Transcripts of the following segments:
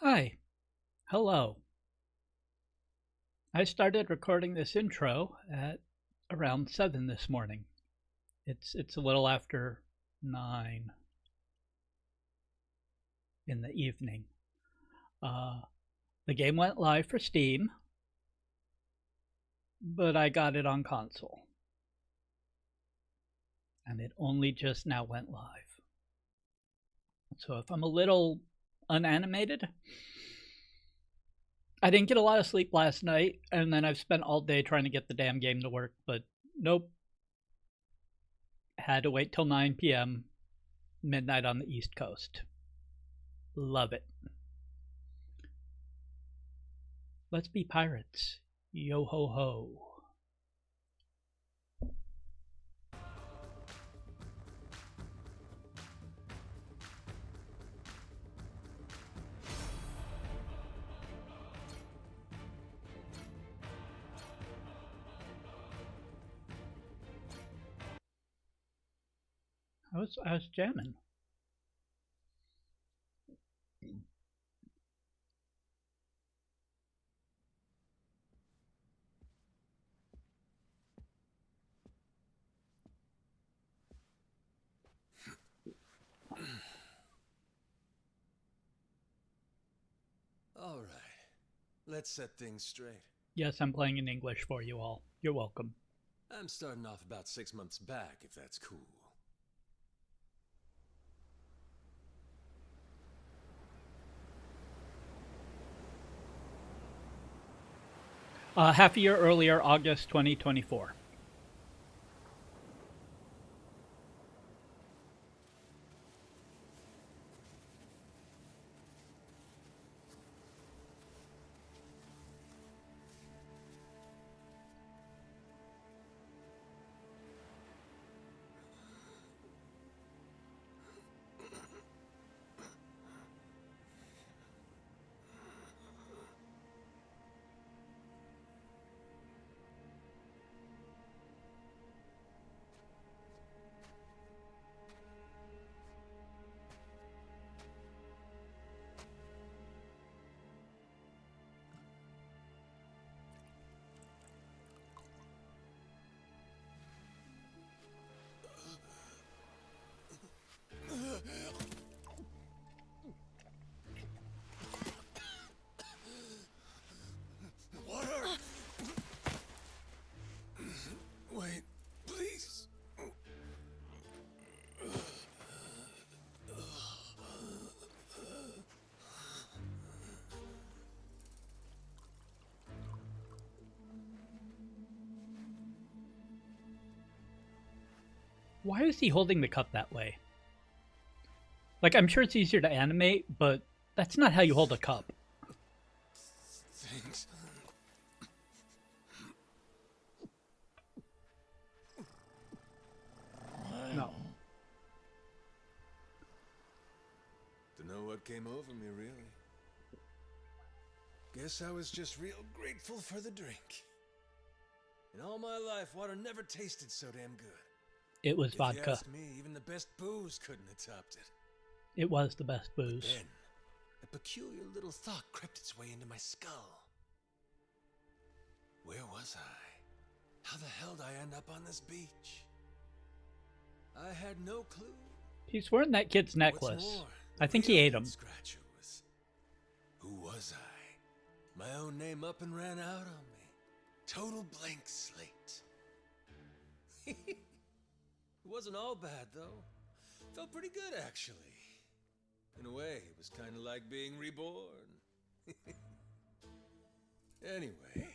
Hi. Hello. I started recording this intro at around 7 this morning. It's a little after 9 in the evening. Uh, the game went live for Steam, but I got it on console. And it only just now went live. So if I'm a little unanimated, I didn't get a lot of sleep last night, and then I've spent all day trying to get the damn game to work, but nope. Had to wait till 9 p.m., midnight on the East Coast. Love it. Let's be pirates. Yo ho ho. I was jamming. All right, let's set things straight. Yes, I'm playing in English for you all. You're welcome. I'm starting off about 6 months back, if that's cool. Half a year earlier, August 2024. Water! Wait, please. Why is he holding the cup that way? Like, I'm sure it's easier to animate, but that's not how you hold a cup. Thanks. No. Dunno what came over me, really. Guess I was just real grateful for the drink. In all my life, water never tasted so damn good. It was If you vodka. ask me, even the best booze couldn't have topped it. It was the best booze. Then, a peculiar little thought crept its way into my skull. Where was I? How the hell did I end up on this beach? I had no clue. He's wearing that kid's necklace. What's more, I think he ate him. Scratcher was, who was I? My own name up and ran out on me. Total blank slate. It wasn't all bad, though. Felt pretty good, actually. In a way, it was kind of like being reborn. Anyway,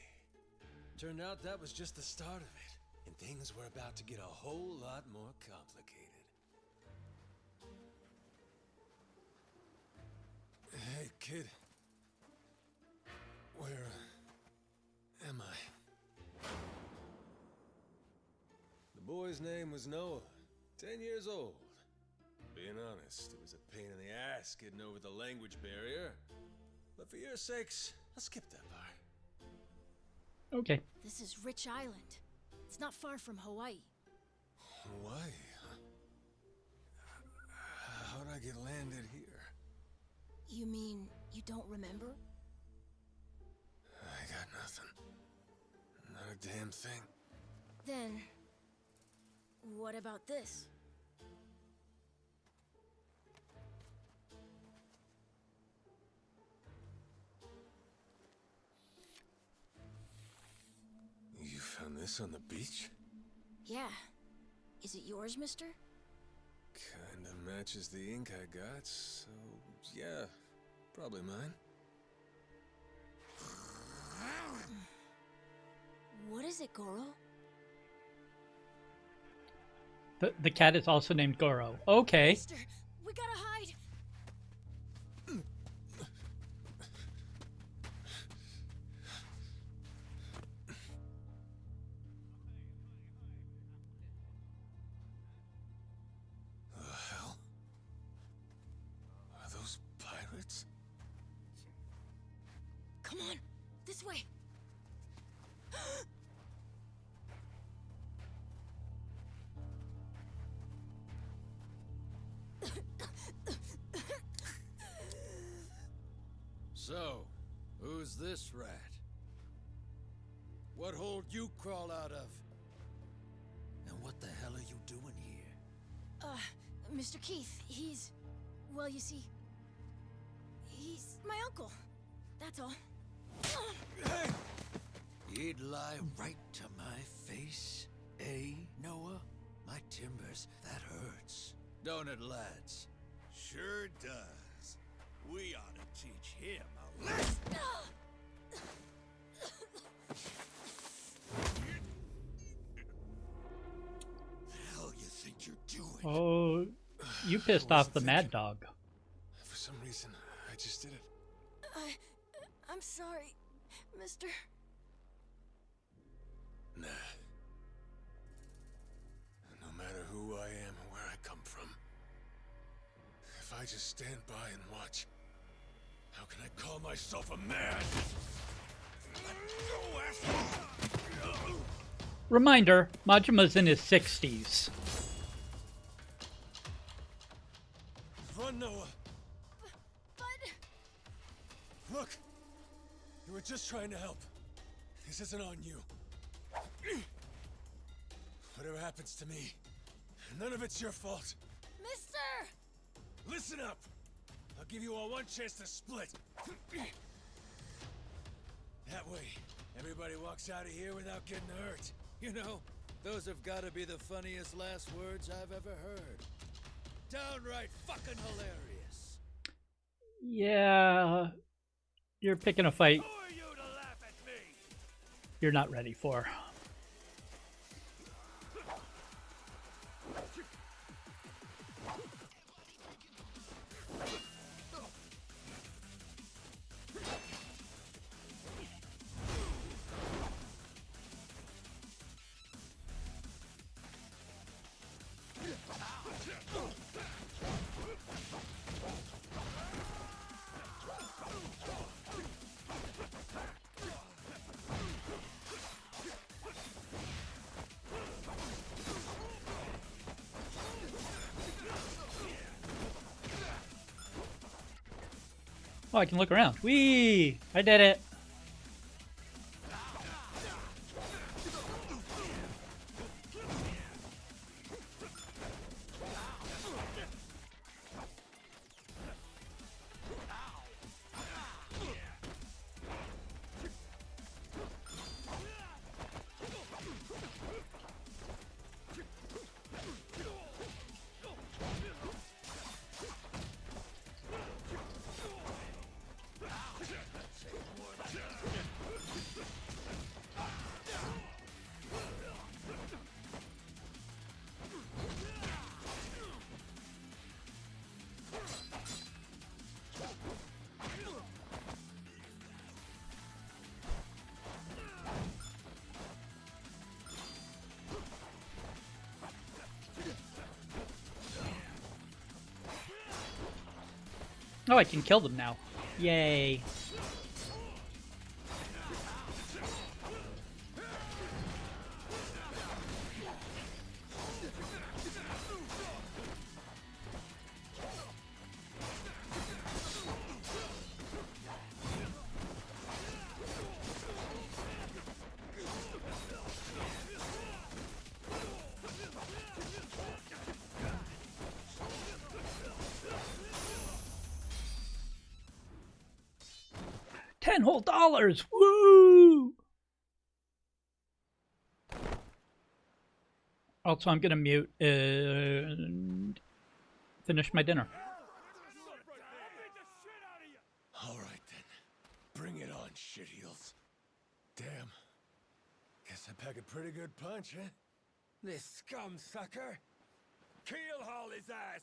turned out that was just the start of it, and things were about to get a whole lot more complicated. Hey, kid. Where am I? The boy's name was Noah, 10 years old. Being honest, it was a pain in the ass getting over the language barrier. But for your sakes, I'll skip that part. Okay. This is Rich Island. It's not far from Hawaii. Hawaii, huh? How'd I get landed here? You mean you don't remember? I got nothing. Not a damn thing. Then, what about this? You found this on the beach? Yeah. Is it yours, mister? Kinda matches the ink I got, so yeah, probably mine. What is it, Goro? The cat is also named Goro. Okay. Mister, we gotta hide! The hell? Are those pirates? Come on, this way! So, who's this rat? What hole you crawl out of? And what the hell are you doing here? Mr. Keith, he's... Well, you see... He's my uncle. That's all. He'd lie right to my face, eh, Noah? My timbers, that hurts. Don't it, lads? Sure does. We ought to teach him a lesson. The hell you think you're doing? Oh, you pissed off the Mad Dog. For some reason, I just did it. I'm sorry, mister. Nah. No matter who I am or where I come from, if I just stand by and watch, how can I call myself a man? Let go, asshole! Reminder, Majima's in his 60s. Run, Noah! But... Look! You were just trying to help. This isn't on you. Whatever happens to me, none of it's your fault. Mister! Listen up! I'll give you all one chance to split. That way, everybody walks out of here without getting hurt. You know, those have got to be the funniest last words I've ever heard. Downright fucking hilarious. Yeah, you're picking a fight Who are you to laugh at me? you're not ready for. Oh, I can look around. Whee! I did it. Oh, I can kill them now. Yay. $10 whole. Woo! Also, I'm gonna mute and finish my dinner. All right then, bring it on, shitheels. Damn, guess I pack a pretty good punch, huh? This scum sucker! Keel haul his ass!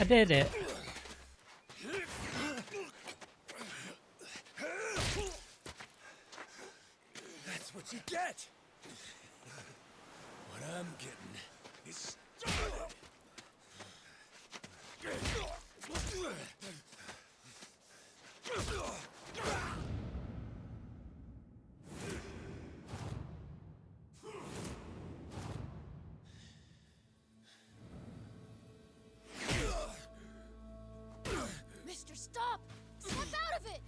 I did it. That's what you get! What I'm getting is started! Mister, stop! Snap out of it!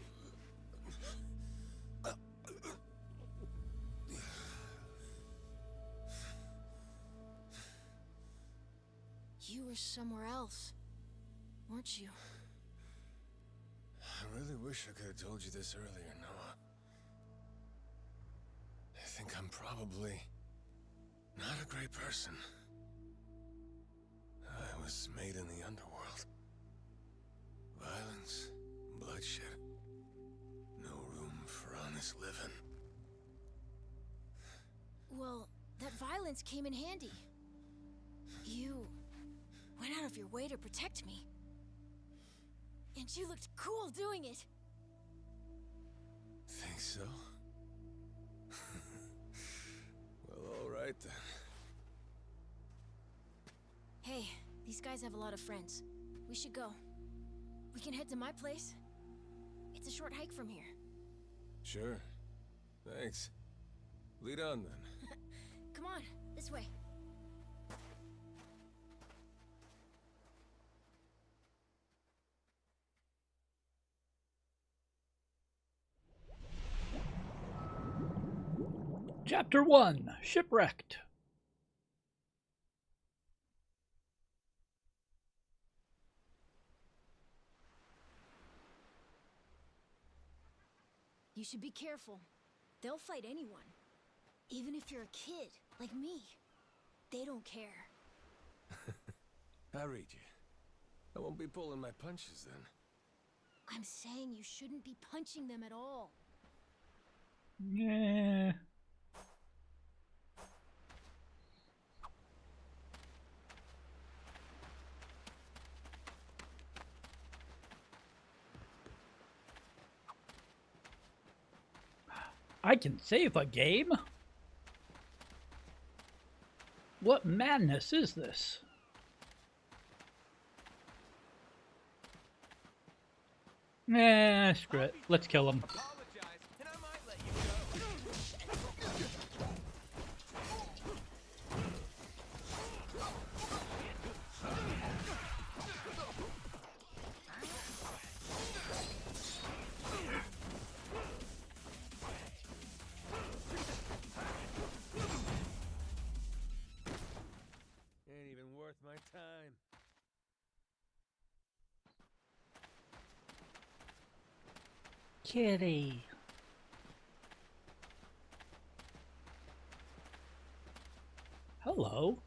You were somewhere else, weren't you? I really wish I could have told you this earlier, Noah. I think I'm probably not a great person. I was made in the underworld. Violence, bloodshed. No room for honest living. Well, that violence came in handy. You went out of your way to protect me. And you looked cool doing it. Think so? Well, all right then. Hey, these guys have a lot of friends. We should go. We can head to my place. It's a short hike from here. Sure. Thanks. Lead on then. Come on, this way. Chapter 1, Shipwrecked. You should be careful. They'll fight anyone. Even if you're a kid, like me. They don't care. I read you. I won't be pulling my punches then. I'm saying you shouldn't be punching them at all. Yeah. I can save a game? What madness is this? Nah, screw it. Let's kill him. Apologize, and I might let you go. Ain't even worth my time. Kitty. Hello.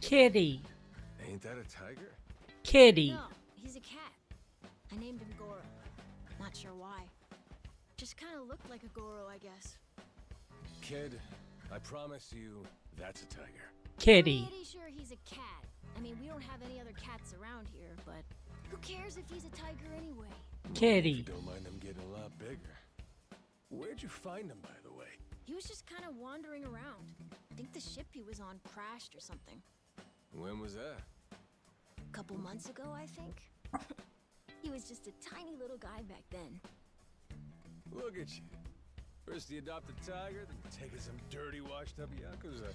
Kitty. Ain't that a tiger? Kitty. No, he's a cat. I named him Goro. Not sure why. Just kind of looked like a Goro, I guess. Kid, I promise you, that's a tiger. Kitty. Pretty sure he's a cat. I mean, we don't have any other cats around here, but who cares if he's a tiger anyway? If Kitty. you don't mind them getting a lot bigger. Where'd you find him, by the way? He was just kind of wandering around. I think the ship he was on crashed or something. When was that? A couple months ago, I think. He was just a tiny little guy back then. Look at you. First you adopt a tiger, then taking some dirty, washed-up Yakuza.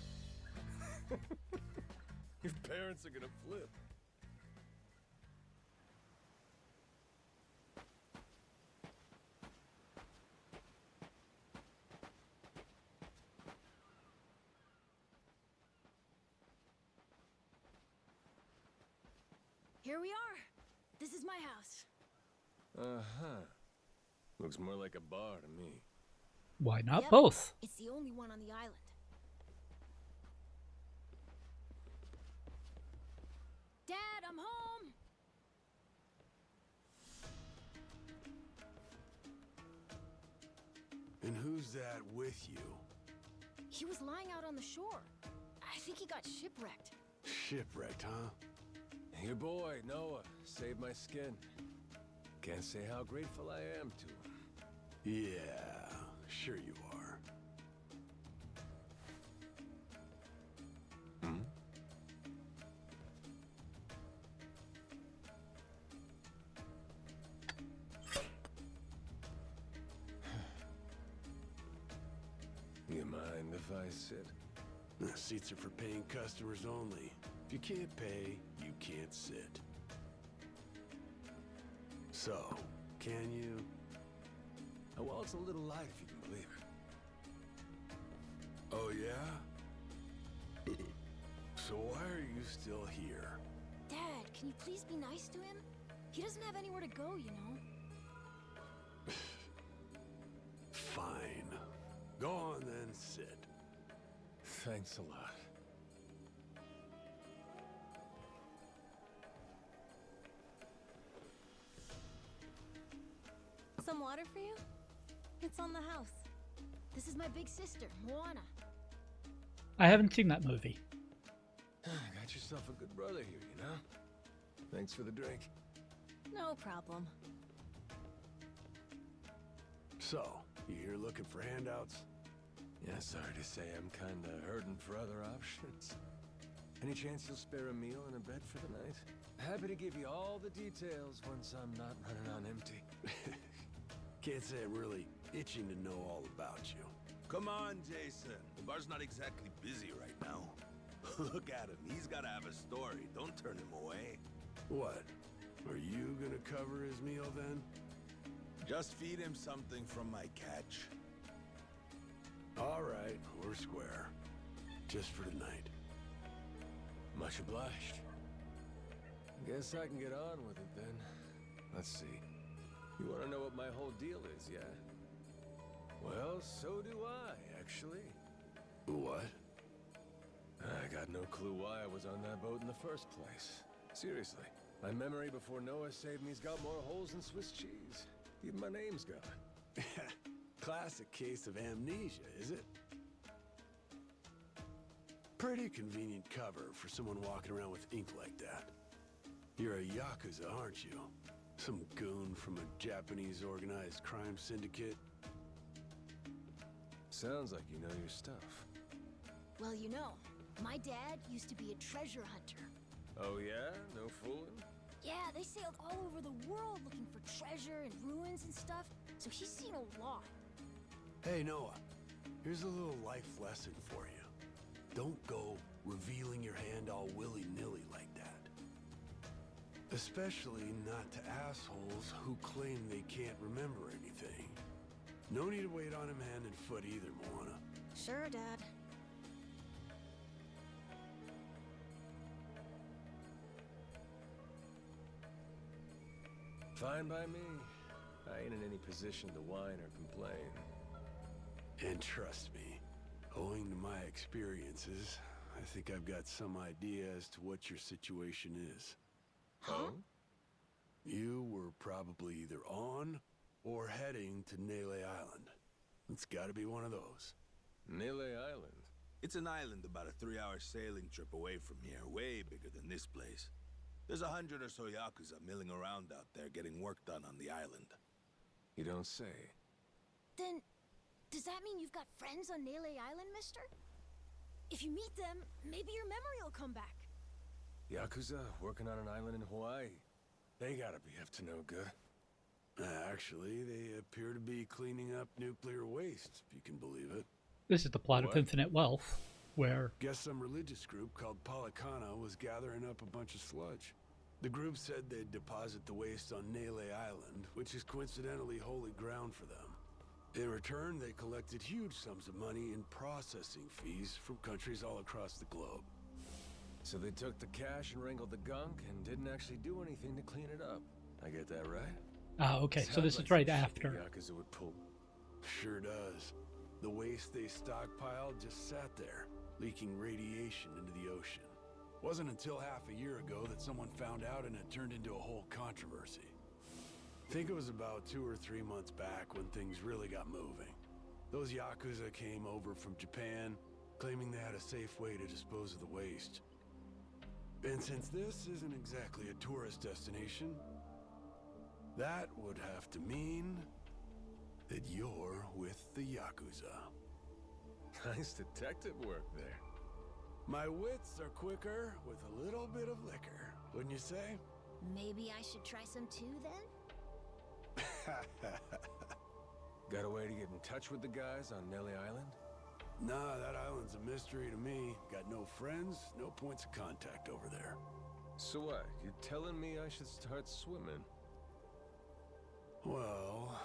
Your parents are gonna flip. Here we are. This is my house. Uh-huh. Looks more like a bar to me. Why not Yep, both? It's the only one on the island. Dad, I'm home! And who's that with you? He was lying out on the shore. I think he got shipwrecked. Shipwrecked, huh? Your boy, Noah, saved my skin. Can't say how grateful I am to him. Yeah, sure you are. Hmm? You mind if I sit? The seats are for paying customers only. If you can't pay, you can't sit. So, can you? Oh, well, it's a little light if you can believe it. Oh, yeah? So why are you still here? Dad, can you please be nice to him? He doesn't have anywhere to go, you know. Fine. Go on then, sit. Thanks a lot. Some water for you? It's on the house. This is my big sister, Moana. I haven't seen that movie. Got yourself a good brother here, you know? Thanks for the drink. No problem. So, you here looking for handouts? Yeah, sorry to say I'm kinda hurting for other options. Any chance you'll spare a meal and a bed for the night? Happy to give you all the details once I'm not running on empty. Can't say I'm really itching to know all about you. Come on, Jason. The bar's not exactly busy right now. Look at him. He's gotta have a story. Don't turn him away. What? Are you gonna cover his meal then? Just feed him something from my catch. All right, we're square. Just for tonight. Much obliged. Guess I can get on with it then. Let's see. You want to know what my whole deal is, yeah? Well, so do I, actually. What? I got no clue why I was on that boat in the first place. Seriously. My memory before Noah saved me's got more holes than Swiss cheese. Even my name's gone. Classic case of amnesia, is it? Pretty convenient cover for someone walking around with ink like that. You're a Yakuza, aren't you? Some goon from a Japanese organized crime syndicate? Sounds like you know your stuff. Well, you know, my dad used to be a treasure hunter. Oh yeah? No fooling? Yeah, they sailed all over the world looking for treasure and ruins and stuff, so he's seen a lot. Hey, Noah. Here's a little life lesson for you. Don't go revealing your hand all willy-nilly like that. Especially not to assholes who claim they can't remember anything. No need to wait on him hand and foot either, Moana. Sure, Dad. Fine by me. I ain't in any position to whine or complain. And trust me, owing to my experiences, I think I've got some idea as to what your situation is. Huh? You were probably either on or heading to Nele Island. It's gotta be one of those. Nele Island. It's an island about a 3-hour sailing trip away from here, way bigger than this place. There's 100 or so Yakuza milling around out there getting work done on the island. You don't say. Then, does that mean you've got friends on Nele Island, mister? If you meet them, maybe your memory will come back. Yakuza working on an island in Hawaii. They gotta be up to no good. Actually, they appear to be cleaning up nuclear waste, if you can believe it. This is the plot of What? Infinite Wealth, where Guess some religious group called Polycana was gathering up a bunch of sludge. The group said they'd deposit the waste on Nele Island, which is coincidentally holy ground for them. In return, they collected huge sums of money in processing fees from countries all across the globe. So they took the cash and wrangled the gunk and didn't actually do anything to clean it up. I get that right? okay, so Sounds this like is right some shit after. Yakuza would pull. Sure does. The waste they stockpiled just sat there, leaking radiation into the ocean. Wasn't until half a year ago that someone found out and it turned into a whole controversy. Think it was about 2 or 3 months back when things really got moving. Those Yakuza came over from Japan, claiming they had a safe way to dispose of the waste. And since this isn't exactly a tourist destination, that would have to mean that you're with the Yakuza. Nice detective work there. My wits are quicker with a little bit of liquor, wouldn't you say? Maybe I should try some too, then? Got a way to get in touch with the guys on Nele Island? Nah, that island's a mystery to me. Got no friends, no points of contact over there. So what? You telling me I should start swimming? Well,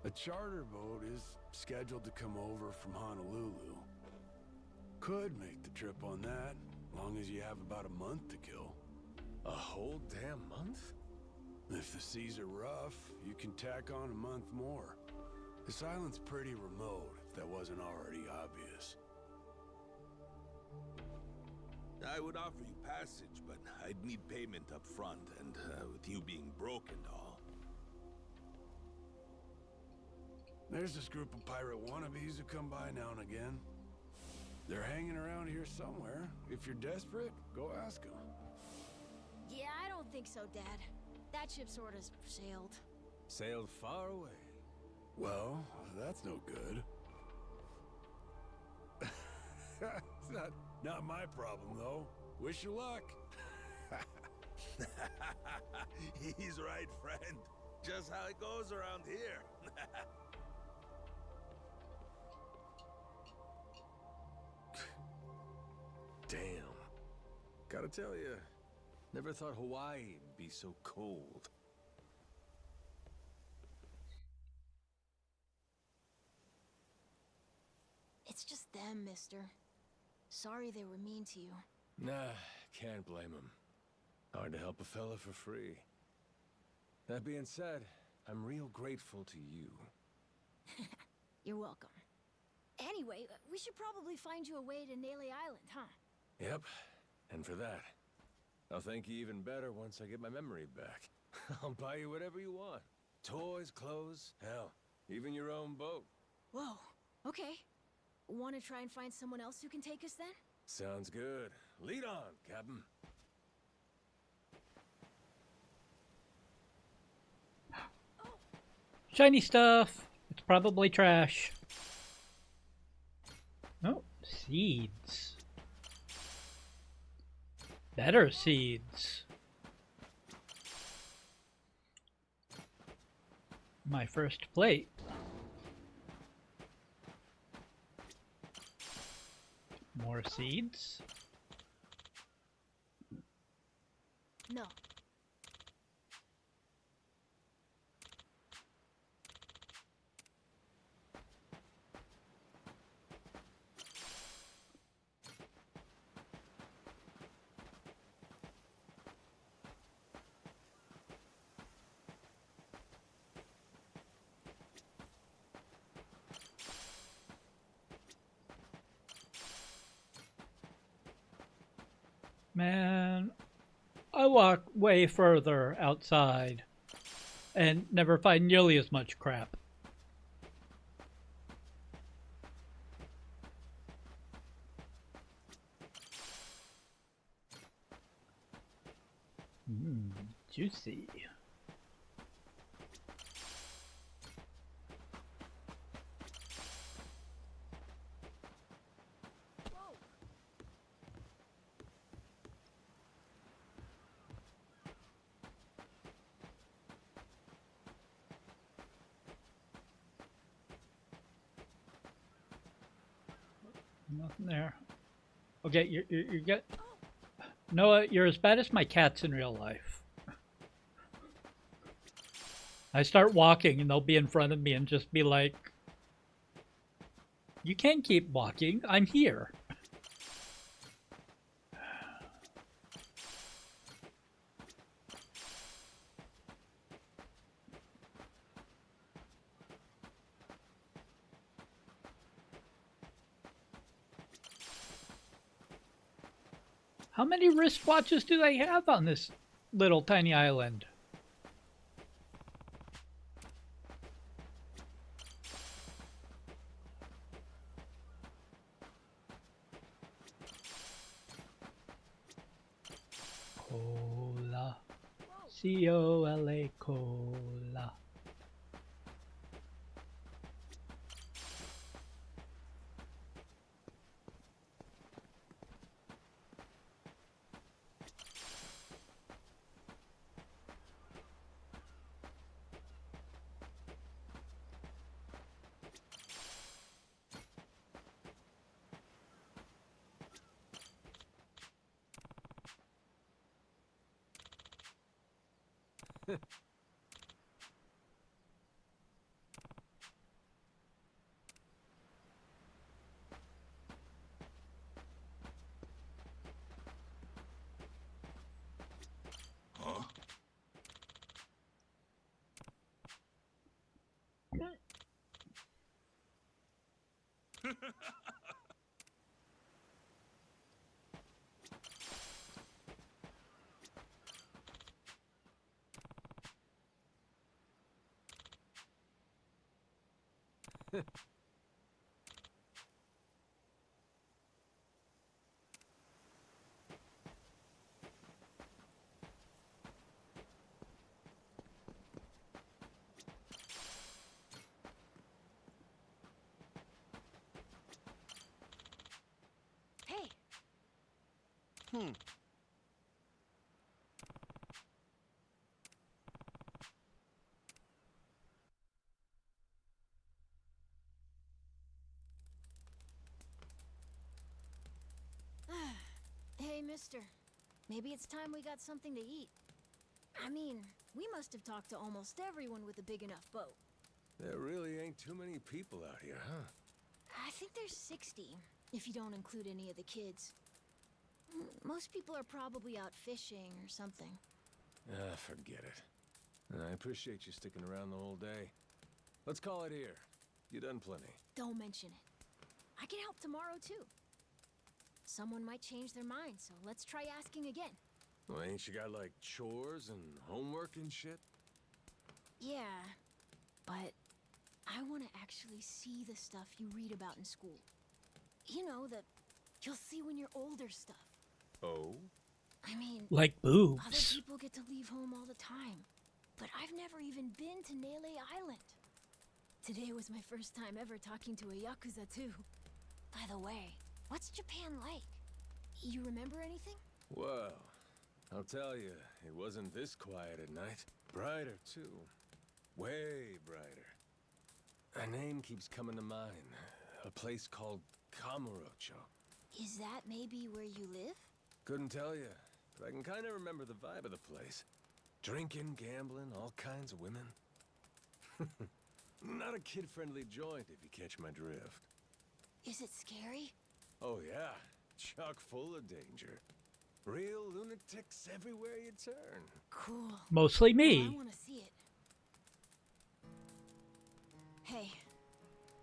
a charter boat is scheduled to come over from Honolulu. Could make the trip on that, long as you have about a month to kill. A whole damn month? If the seas are rough, you can tack on a month more. This island's pretty remote, if that wasn't already obvious. I would offer you passage, but I'd need payment up front, and with you being broke and all. There's this group of pirate wannabes who come by now and again. They're hanging around here somewhere. If you're desperate, go ask them. Yeah, I don't think so, Dad. That ship sort of sailed. Sailed far away. Well, that's no good. It's not my problem, though. Wish you luck. He's right, friend. Just how it goes around here. Damn. Gotta tell you, never thought Hawaii'd be so cold. It's just them, mister. Sorry they were mean to you. Nah, can't blame him. Hard to help a fella for free. That being said, I'm real grateful to you. You're welcome. Anyway, we should probably find you a way to Nele Island, huh? Yep, and for that, I'll thank you even better once I get my memory back. I'll buy you whatever you want. Toys, clothes, hell, even your own boat. Whoa, okay. Want to try and find someone else who can take us then? Sounds good. Lead on, Captain. Shiny stuff! It's probably trash. Oh, seeds. Better seeds. My first plate. More seeds. No. Man, I walk way further outside and never find nearly as much crap. Juicy. Nothing there. Okay, you get Noah. You're as bad as my cats in real life. I start walking and they'll be in front of me and just be like, "You can't keep walking. I'm here." How many wristwatches do they have on this little tiny island? Cola. C-O-L-A, cola. Hey, hey, mister. Maybe it's time we got something to eat. I mean, we must have talked to almost everyone with a big enough boat. There really ain't too many people out here, huh? I think there's 60, if you don't include any of the kids. Most people are probably out fishing or something. Ah, forget it. I appreciate you sticking around the whole day. Let's call it here. You done plenty. Don't mention it. I can help tomorrow, too. Someone might change their mind, so let's try asking again. Well, ain't you got, like, chores and homework and shit? Yeah, but I want to actually see the stuff you read about in school. You know, the you'll see when you're older stuff. Oh? I mean, Like other boobs. people get to leave home all the time, but I've never even been to Nele Island. Today was my first time ever talking to a Yakuza, too. By the way, what's Japan like? You remember anything? Well, I'll tell you, it wasn't this quiet at night. Brighter, too. Way brighter. A name keeps coming to mind. A place called Kamurocho. Is that maybe where you live? Couldn't tell you, but I can kind of remember the vibe of the place. Drinking, gambling, all kinds of women. Not a kid-friendly joint, if you catch my drift. Is it scary? Oh yeah, chock full of danger. Real lunatics everywhere you turn. Cool. Mostly Well, I me. want to see it. Hey,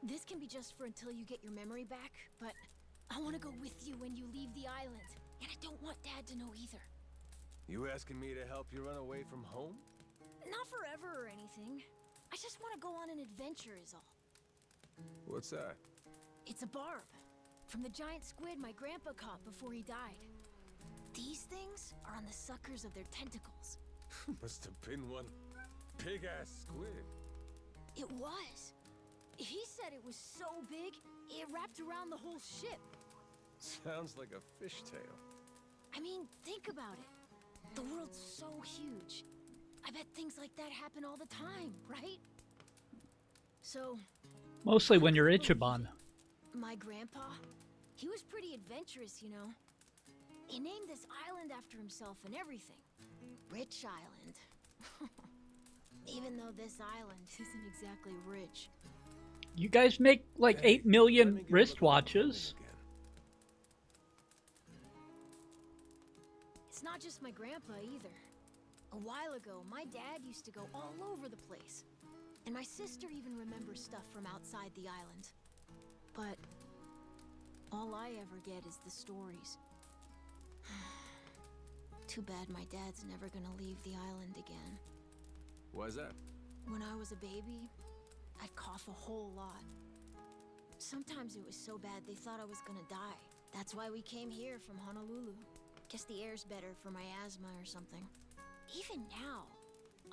this can be just for until you get your memory back, but I want to go with you when you leave the island. And I don't want Dad to know either. You asking me to help you run away from home? Not forever or anything. I just want to go on an adventure is all. What's that? It's a barb. From the giant squid my grandpa caught before he died. These things are on the suckers of their tentacles. Must have been one big-ass squid. It was. He said it was so big, it wrapped around the whole ship. Sounds like a fishtail. I mean, think about it. The world's so huge. I bet things like that happen all the time, right? So... Mostly when you're Ichiban. My grandpa, he was pretty adventurous, you know. He named this island after himself and everything. Rich Island. Even though this island isn't exactly rich. You guys make like 8 million wristwatches. It's not just my grandpa either. A while ago, my dad used to go all over the place. And my sister even remembers stuff from outside the island. But all I ever get is the stories. Too bad my dad's never gonna leave the island again. Why's that? When I was a baby, I'd cough a whole lot. Sometimes it was so bad they thought I was gonna die. That's why we came here from Honolulu. Guess the air's better for my asthma or something. Even now,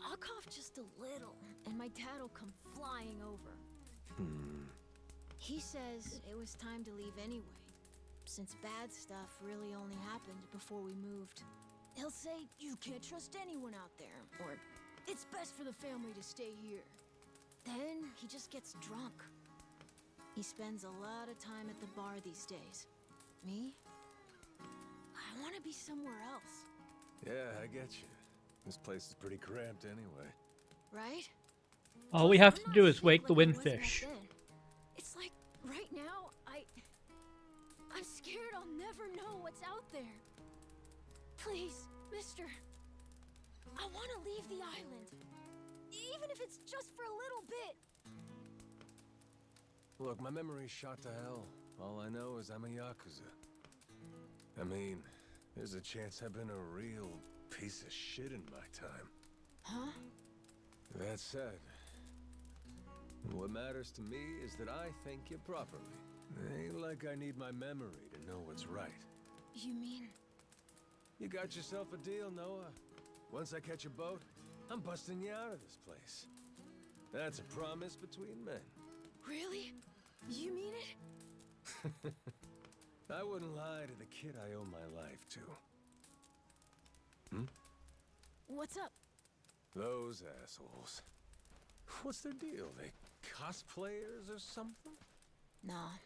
I'll cough just a little, and my dad'll come flying over. He says it was time to leave anyway, since bad stuff really only happened before we moved. He'll say, you can't trust anyone out there, or it's best for the family to stay here. Then he just gets drunk. He spends a lot of time at the bar these days. Me? I want to be somewhere else. Yeah, I get you. This place is pretty cramped anyway. Right? All we have I'm to not do is sick wake the like I was back windfish. then. It's like, right now, I'm scared I'll never know what's out there. Please, mister. I want to leave the island. Even if it's just for a little bit. Look, my memory's shot to hell. All I know is I'm a Yakuza. I mean, there's a chance I've been a real piece of shit in my time. Huh? That said, what matters to me is that I think you properly. Ain't like I need my memory to know what's right. You mean? You got yourself a deal, Noah. Once I catch a boat, I'm busting you out of this place. That's a promise between men. Really? You mean it? I wouldn't lie to the kid I owe my life to. What's up? Those assholes. What's their deal? They cosplayers or something? Nah,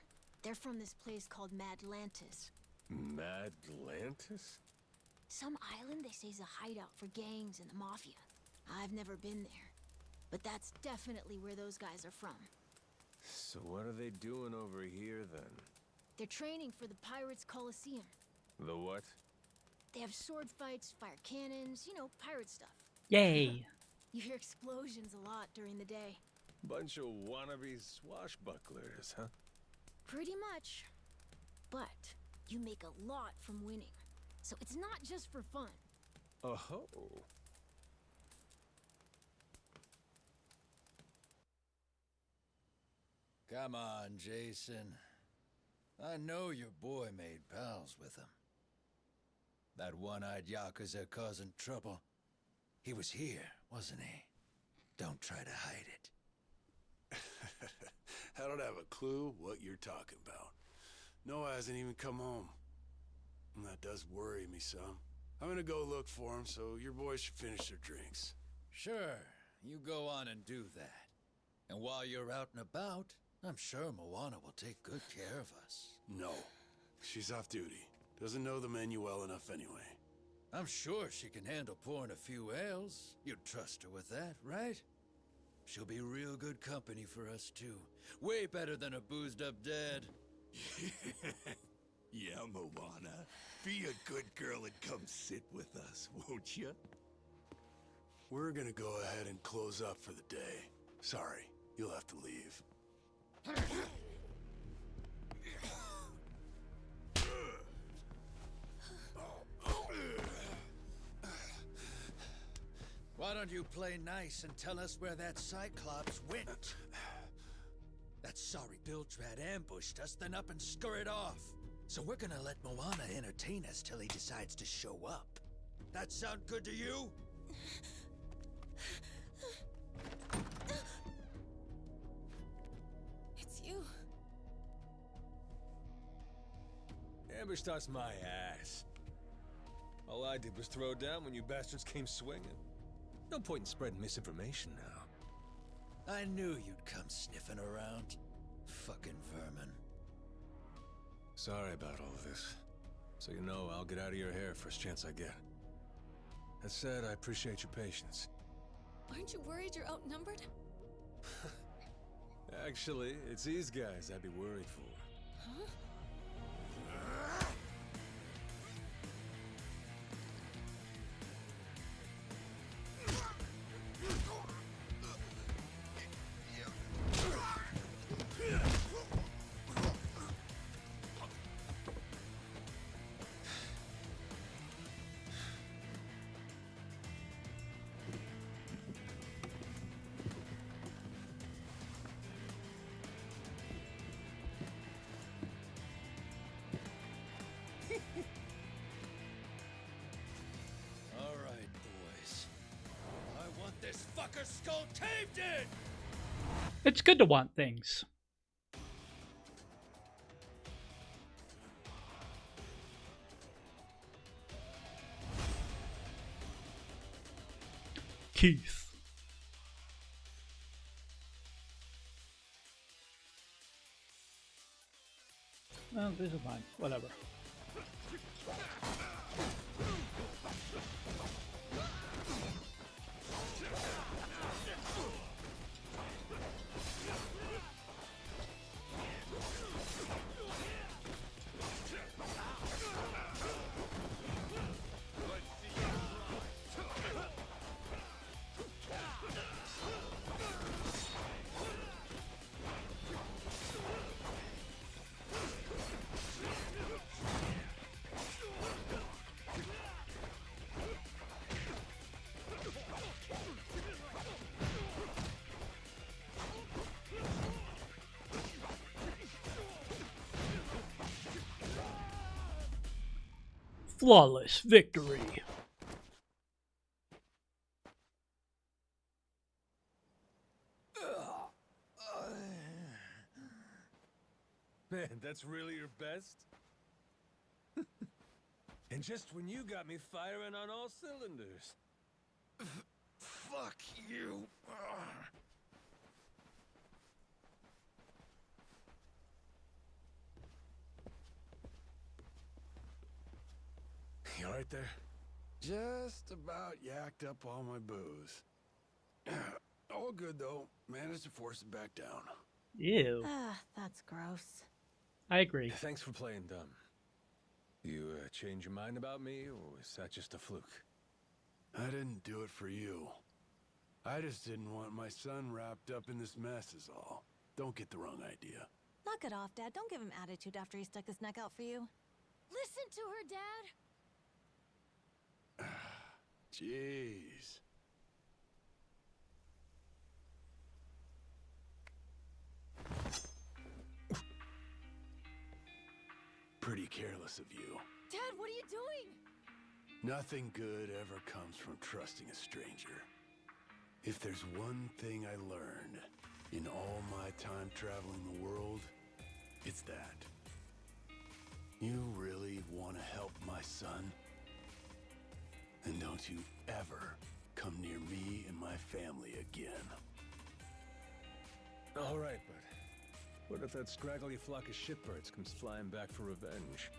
they're from this place called Madlantis. Madlantis? Some island they say's a hideout for gangs and the mafia. I've never been there, but that's definitely where those guys are from. So what are they doing over here then? They're training for the Pirates Coliseum. The what? They have sword fights, fire cannons, you know, pirate stuff. Yay. You hear explosions a lot during the day. Bunch of wannabe swashbucklers, huh? Pretty much. But you make a lot from winning. So it's not just for fun. Oh-ho. Come on, Jason. I know your boy made pals with him. That one-eyed Yakuza causing trouble. He was here, wasn't he? Don't try to hide it. I don't have a clue what you're talking about. Noah hasn't even come home. And that does worry me some. I'm gonna go look for him, so your boys should finish their drinks. Sure, you go on and do that. And while you're out and about, I'm sure Moana will take good care of us. No, she's off duty. Doesn't know the menu well enough anyway. I'm sure she can handle pouring a few ales. You'd trust her with that, right? She'll be real good company for us, too. Way better than a boozed-up dad. Yeah, Moana. Be a good girl and come sit with us, won't you? We're gonna go ahead and close up for the day. Sorry, you'll have to leave. don't you play nice and tell us where that Cyclops went? That sorry Biltrad ambushed us, then up and scurried off. So we're gonna let Moana entertain us till he decides to show up. That sound good to you? It's you. Ambushed us my ass. All I did was throw down when you bastards came swinging. No point in spreading misinformation now. I knew you'd come sniffing around. Fucking vermin. Sorry about all of this. So you know, I'll get out of your hair first chance I get. That said, I appreciate your patience. Aren't you worried you're outnumbered? Actually, it's these guys I'd be worried for. Huh? All right, boys. I want this fucker skull caved in! It's good to want things. Keith. Well, this is mine. Whatever. Flawless victory. Man, that's really your best? And just when you got me firing on all cylinders. Fuck you. You alright there? Just about yacked up all my booze. All good though. Managed to force it back down. Ew. Ah, that's gross. I agree. Thanks for playing dumb. You change your mind about me, or is that just a fluke? I didn't do it for you. I just didn't want my son wrapped up in this mess is all. Don't get the wrong idea. Knock it off, Dad. Don't give him attitude after he stuck his neck out for you. Listen to her, Dad. Jeez. Pretty careless of you. Dad, what are you doing? Nothing good ever comes from trusting a stranger. If there's one thing I learned in all my time traveling the world, it's that. You really want to help my son? Then don't you ever come near me and my family again. Alright, but what if that scraggly flock of shitbirds comes flying back for revenge?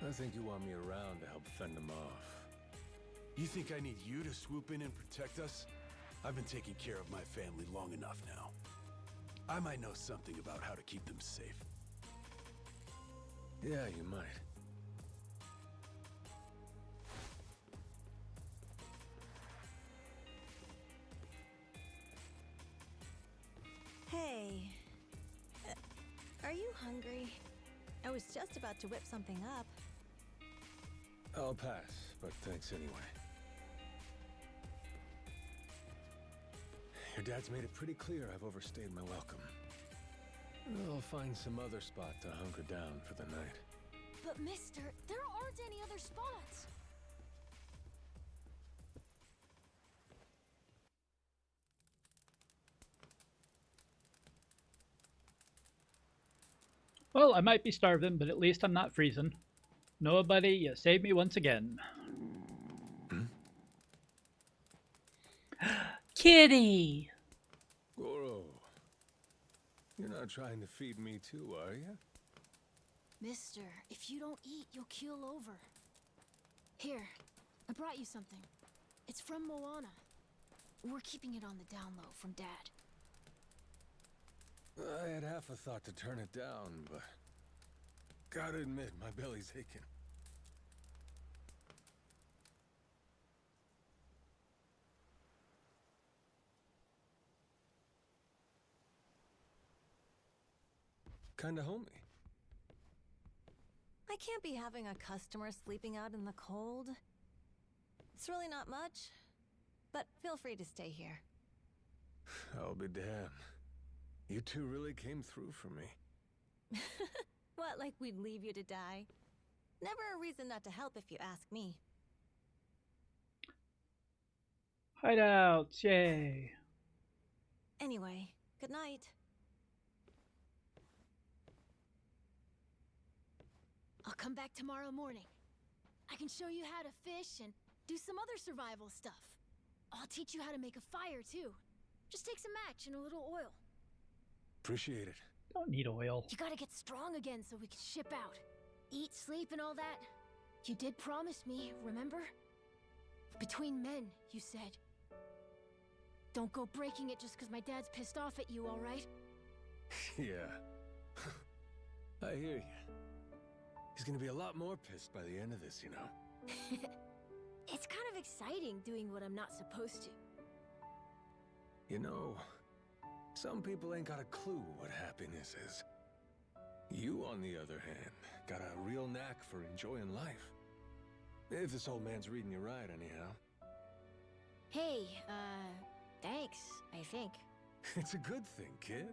I think you want me around to help fend them off. You think I need you to swoop in and protect us? I've been taking care of my family long enough now. I might know something about how to keep them safe. Yeah, you might. Hey. Are you hungry? I was just about to whip something up. I'll pass, but thanks anyway. Your dad's made it pretty clear I've overstayed my welcome. I'll find some other spot to hunker down for the night. But mister, there aren't any other spots. Well, I might be starving, but at least I'm not freezing. Noah, buddy, you saved me once again. Kitty! Goro, you're not trying to feed me too, are you? Mister, if you don't eat, you'll keel over. Here, I brought you something. It's from Moana. We're keeping it on the down low from Dad. I had half a thought to turn it down, but gotta admit, my belly's aching. Kinda homey. I can't be having a customer sleeping out in the cold. It's really not much, but feel free to stay here. I'll be damned. You two really came through for me. What, like we'd leave you to die? Never a reason not to help if you ask me. Hideouts, yay. Anyway, good night. I'll come back tomorrow morning. I can show you how to fish and do some other survival stuff. I'll teach you how to make a fire, too. Just take some match and a little oil. Appreciate it. Don't need oil. You gotta get strong again so we can ship out. Eat, sleep, and all that. You did promise me, remember? Between men, you said. Don't go breaking it just because my dad's pissed off at you, all right? Yeah. I hear you. He's gonna be a lot more pissed by the end of this, you know. It's kind of exciting doing what I'm not supposed to. You know, some people ain't got a clue what happiness is. You, on the other hand, got a real knack for enjoying life. If this old man's reading you right, anyhow. Hey, thanks, I think. It's a good thing, kid.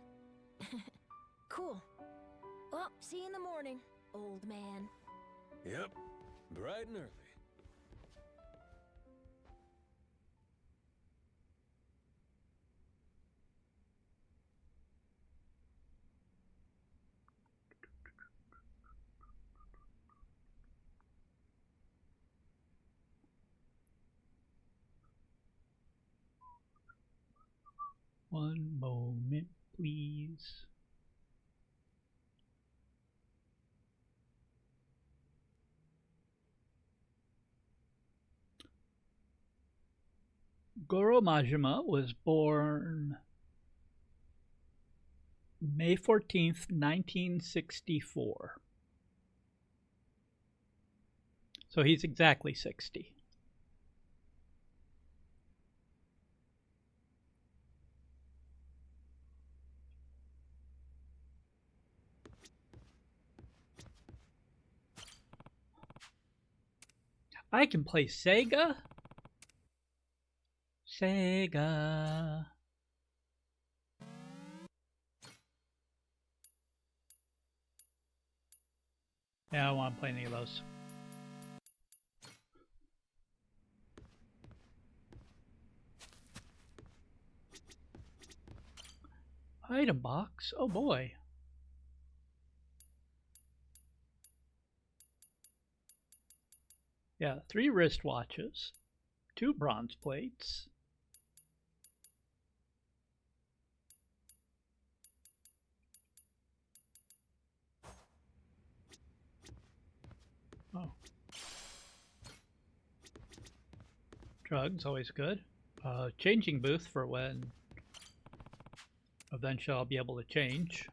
Cool. Well, see you in the morning, old man. Yep, bright and early. One moment, please. Goro Majima was born May 14th, 1964. So he's exactly 60. I can play Sega. Sega. Yeah, I don't want to play any of those. Item box? Oh boy. Yeah, 3 wristwatches, 2 bronze plates. Oh. Drugs, always good. Changing booth for when eventually I'll be able to change.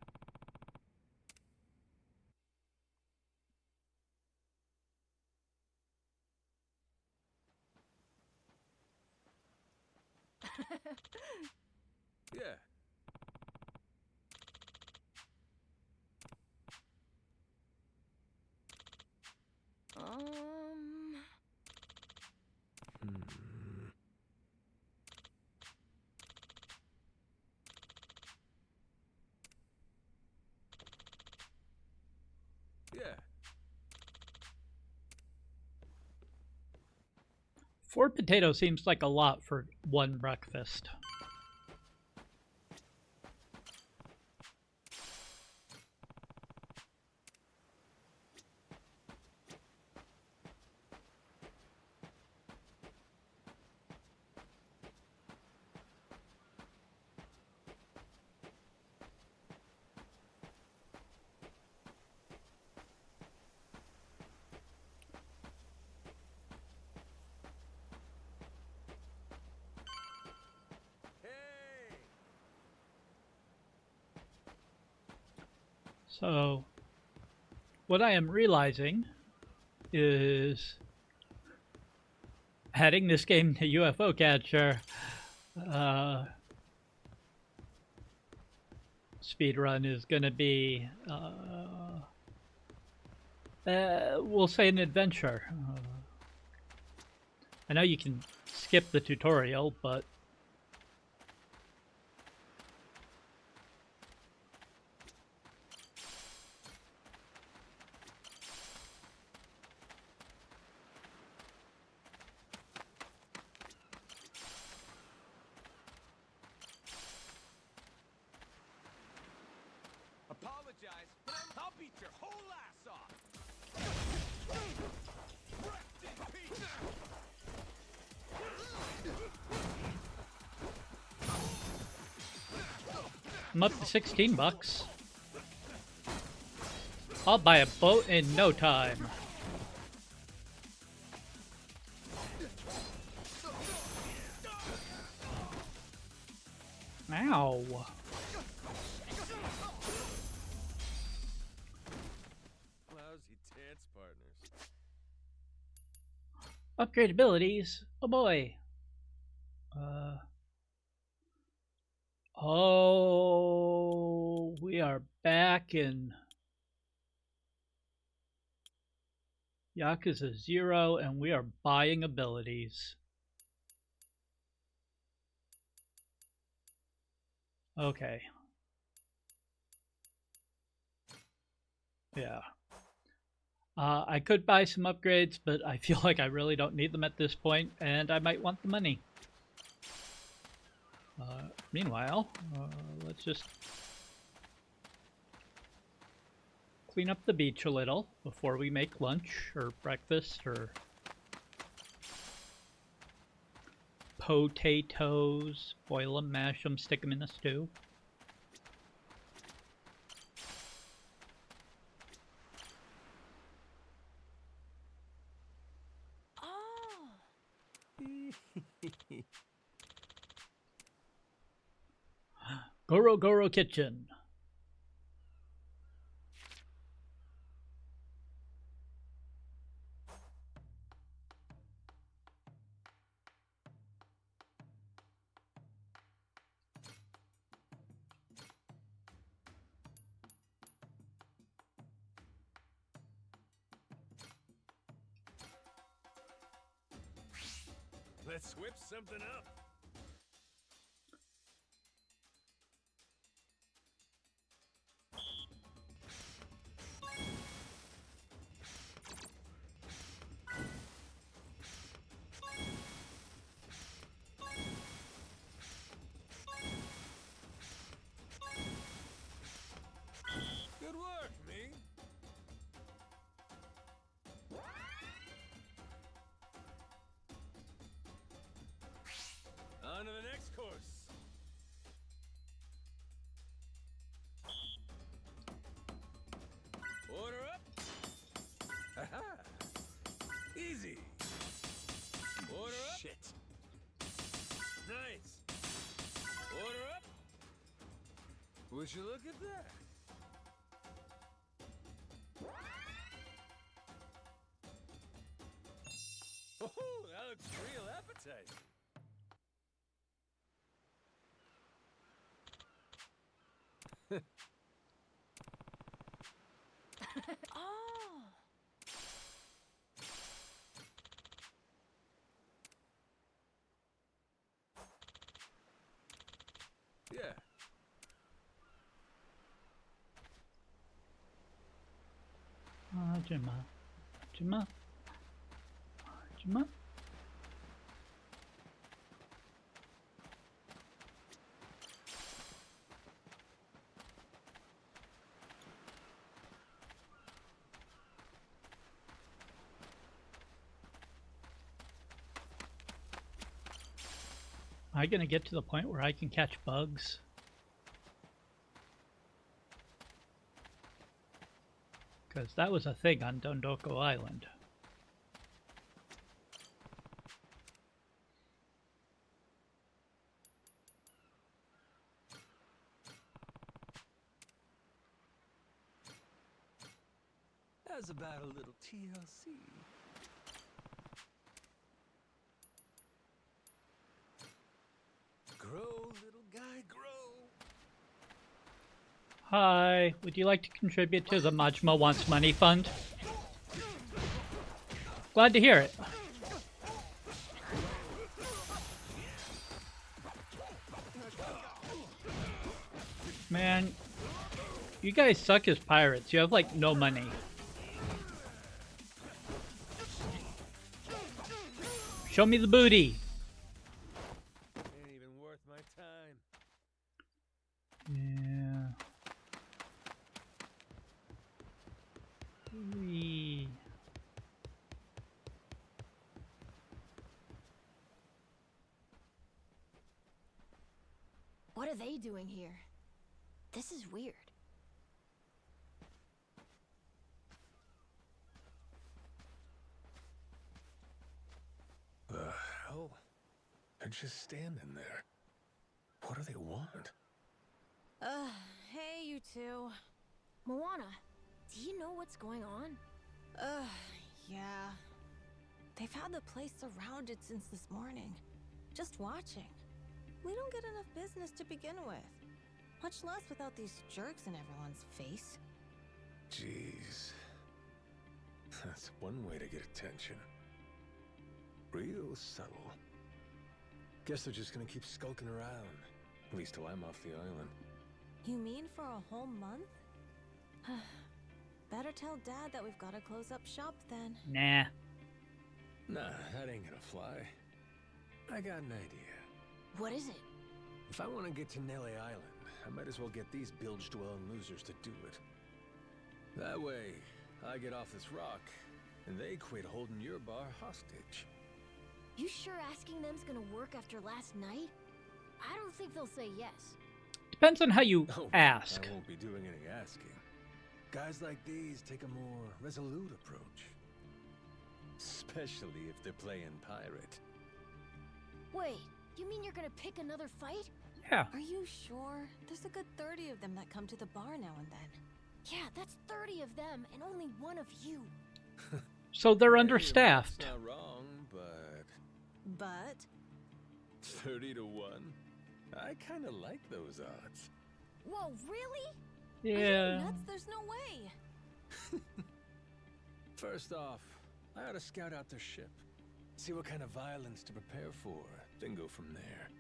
Yeah. Yeah. 4 potatoes seems like a lot for one breakfast. So, what I am realizing is adding this game to UFO Catcher speedrun is going to be, we'll say, an adventure. I know you can skip the tutorial, but Apologize, but I'll beat your whole ass off. I'm up to 16 bucks. I'll buy a boat in no time. Ow. Lousy dance partners. Upgrade abilities. Oh boy. Oh, we are back in Yakuza 0 and we are buying abilities. Okay. Yeah. I could buy some upgrades, but I feel like I really don't need them at this point, and I might want the money. Meanwhile, let's just clean up the beach a little before we make lunch or breakfast or potatoes. Boil them, mash them, stick them in the stew. Goro Kitchen. Let's whip something up. Good work, me. On to the next course. Order up. Aha. Easy. Order up. Shit. Nice. Order up. Would you look at that? Oh, that looks real appetizing. Oh. Yeah. Majima. Majima. Majima. Am I gonna get to the point where I can catch bugs? Because that was a thing on Dondoko Island. How's about a little TLC? Grow, little guy, grow. Hi, would you like to contribute to the Majima Wants Money Fund? Glad to hear it. Man, you guys suck as pirates. You have like no money. Show me the booty. Ain't even worth my time. Yeah. Whee. What are they doing here? This is weird. The hell? They're just standing there. What do they want? Hey, you two. Moana, do you know what's going on? Yeah. They've had the place surrounded since this morning. Just watching. We don't get enough business to begin with. Much less without these jerks in everyone's face. Jeez. That's one way to get attention. Real subtle. Guess they're just gonna keep skulking around. At least till I'm off the island. You mean for a whole month? Better tell Dad that we've got to close up shop then. Nah. Nah, that ain't gonna fly. I got an idea. What is it? If I want to get to Nele Island, I might as well get these bilge-dwelling losers to do it. That way, I get off this rock, and they quit holding your bar hostage. You sure asking them's gonna work after last night? I don't think they'll say yes. Depends on how you Oh, ask. I won't be doing any asking. Guys like these take a more resolute approach. Especially if they're playing pirate. Wait, you mean you're gonna pick another fight? Yeah. Are you sure? There's a good 30 of them that come to the bar now and then. Yeah, that's 30 of them and only one of you. So they're Hey, understaffed. That's not wrong, but But 30 to 1? I kind of like those odds. Whoa, really? are you Yeah. nuts? There's no way. First off, I ought to scout out their ship. See what kind of violence to prepare for, then go from there.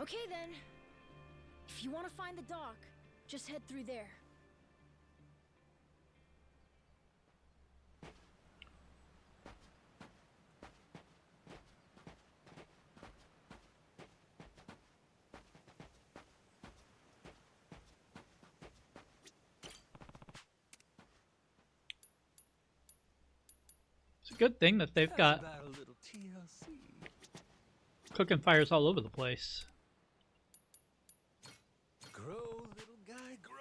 Okay then. If you want to find the dock, just head through there. It's a good thing that they've How's got about a little TLC? cooking fires all over the place. Grow, little guy, grow.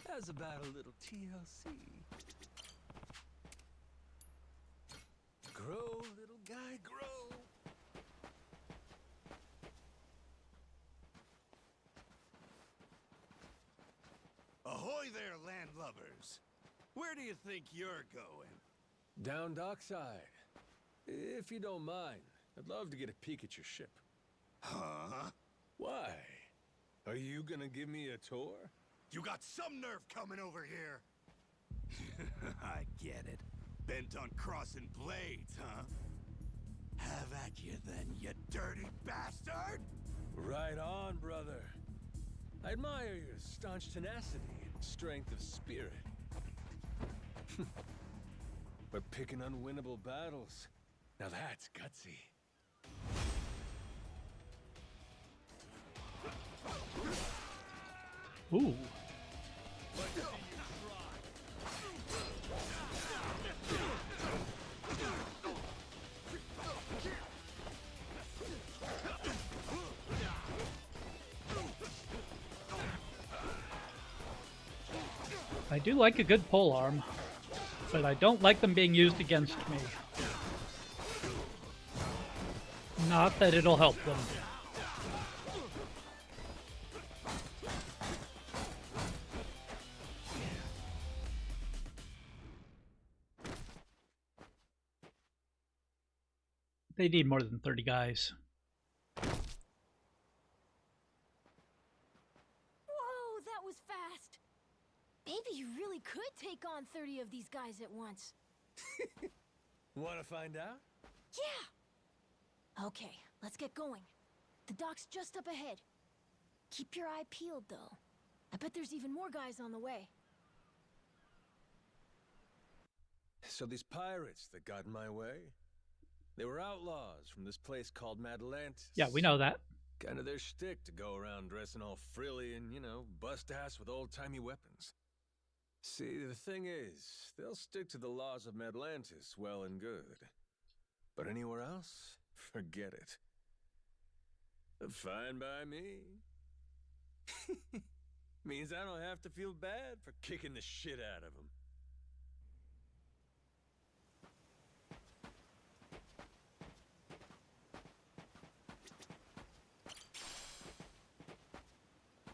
How's about a little TLC? Grow, little guy, grow. Ahoy there, landlubbers! Where do you think you're going? Down dockside. If you don't mind, I'd love to get a peek at your ship. Huh? Why? Are you gonna give me a tour? You got some nerve coming over here. I get it. Bent on crossing blades, huh? Have at you then, you dirty bastard! Right on, brother. I admire your staunch tenacity and strength of spirit. But picking unwinnable battles, now that's gutsy. Ooh. I do like a good pole arm, but I don't like them being used against me. Not that it'll help them. They need more than 30 guys. Whoa, that was fast. Maybe you really could take on 30 of these guys at once. Wanna find out? Yeah! Okay, let's get going. The dock's just up ahead. Keep your eye peeled, though. I bet there's even more guys on the way. So these pirates that got in my way, they were outlaws from this place called Madlantis. Yeah, we know that. Kind of their shtick to go around dressing all frilly and, you know, bust ass with old-timey weapons. See, the thing is, they'll stick to the laws of Madlantis well and good. But anywhere else, forget it. Fine by me. Means I don't have to feel bad for kicking the shit out of them.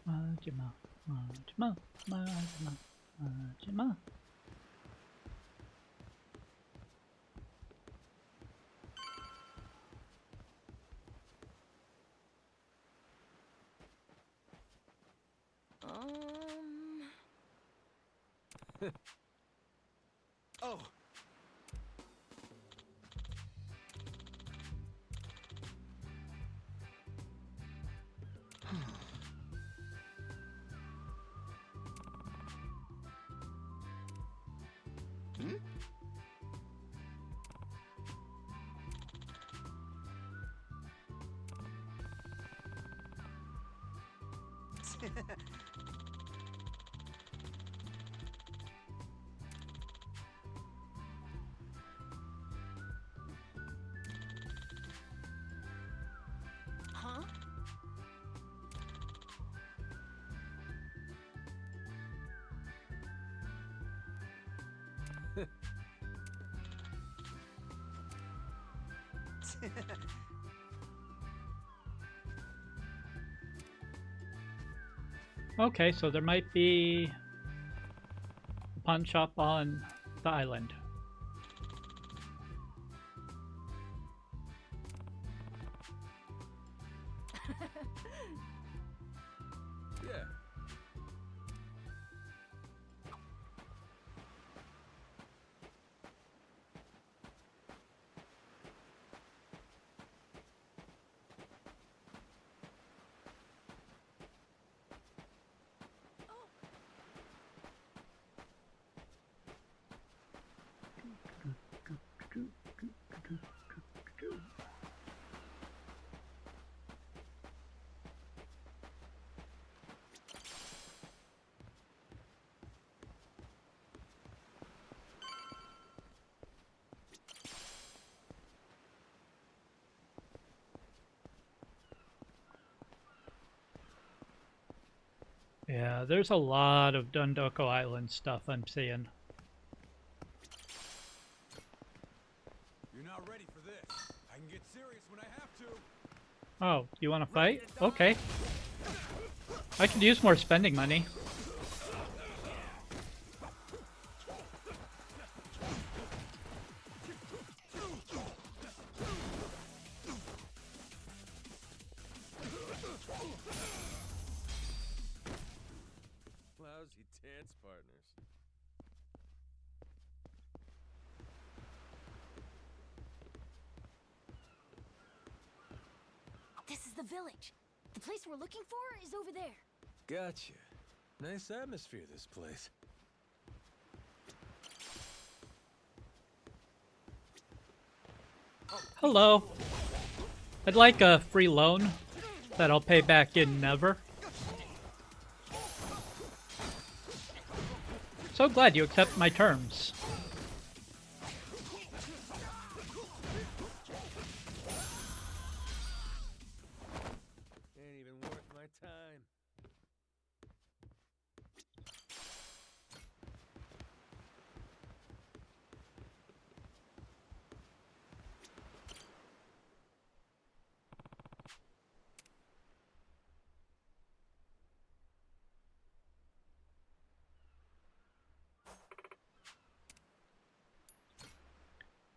Majima, Majima, Majima, Majima. Oh! Huh? Okay, so there might be a pawn shop on the island. Yeah. Yeah, there's a lot of Dundoko Island stuff I'm seeing. You're not ready for this. I can get serious when I have to. Oh, you want to fight? Okay. I could use more spending money. dance partners. This is the village. The place we're looking for is over there. Gotcha. Nice atmosphere, this place. Hello. I'd like a free loan that I'll pay back in never. So glad you accept my terms. Ain't even worth my time.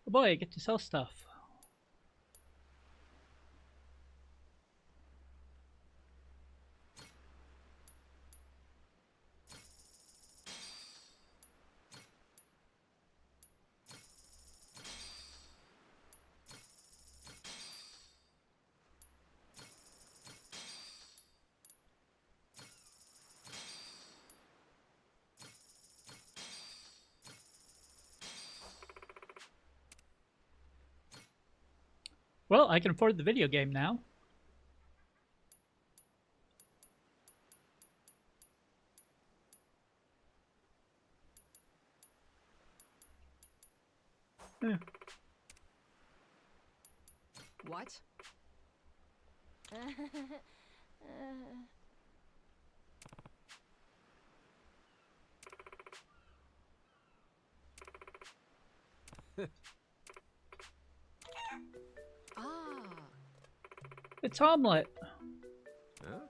Oh boy, I get to sell stuff. Well, I can afford the video game now. What? Ah. It's omelet. Huh?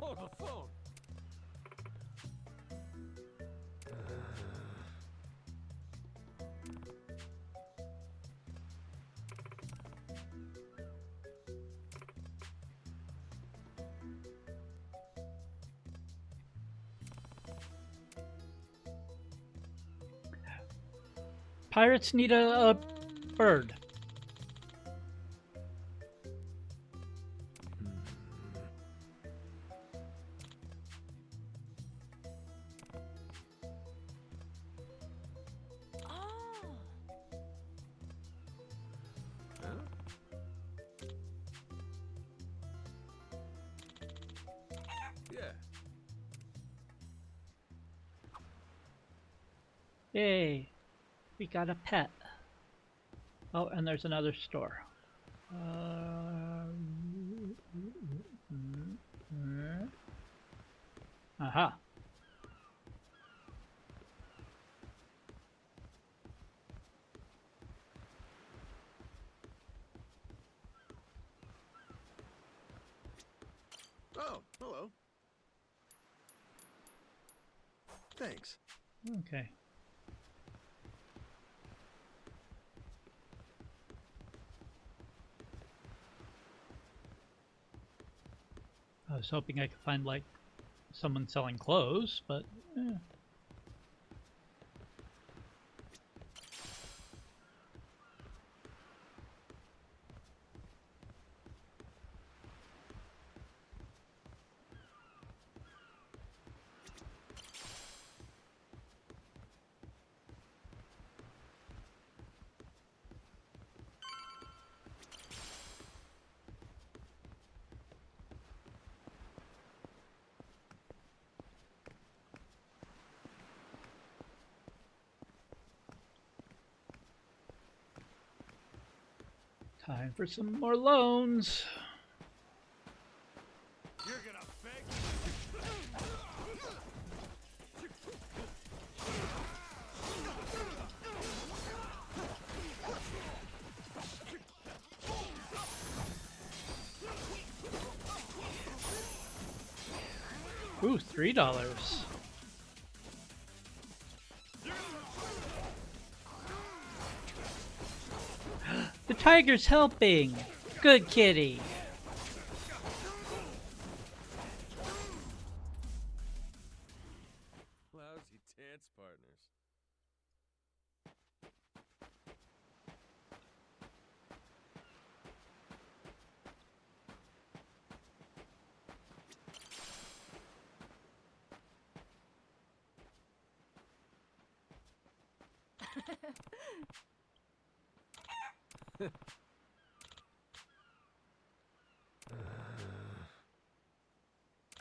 Oh, the phone. Pirates need a bird. Oh. Huh? Yeah. Yay. We got a pet. Oh, and there's another store. Aha. Oh, hello. Thanks. Okay. I was hoping I could find, like, someone selling clothes, but time for some more loans. You're gonna beg? Ooh, $3. The tiger's helping! Good kitty! Lousy dance partners.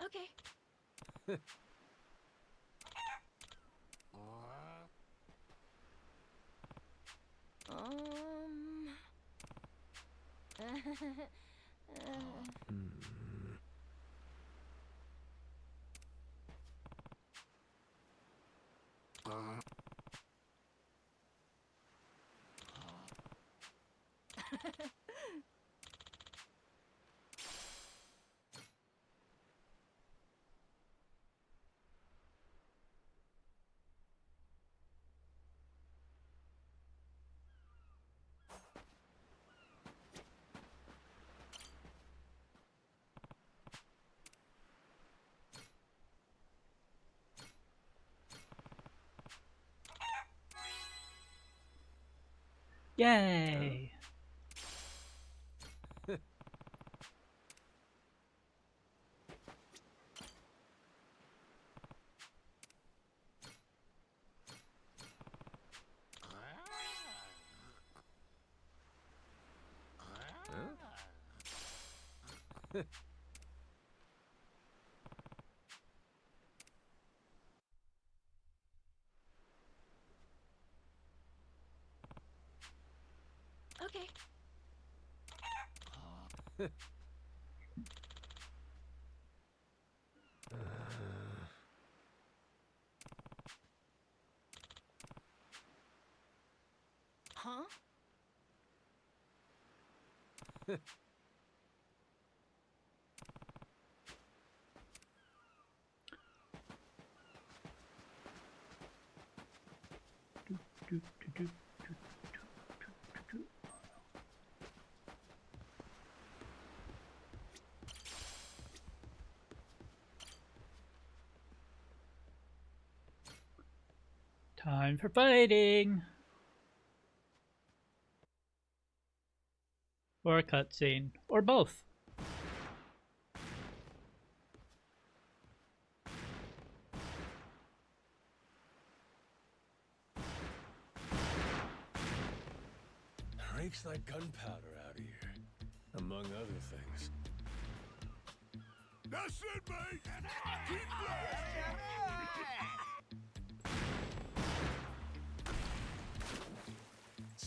Okay. Um. Yay! Okay. Huh? Time for fighting! Or a cutscene. Or both. Reeks like gunpowder out here, among other things. That's it, mate! Keep blasting!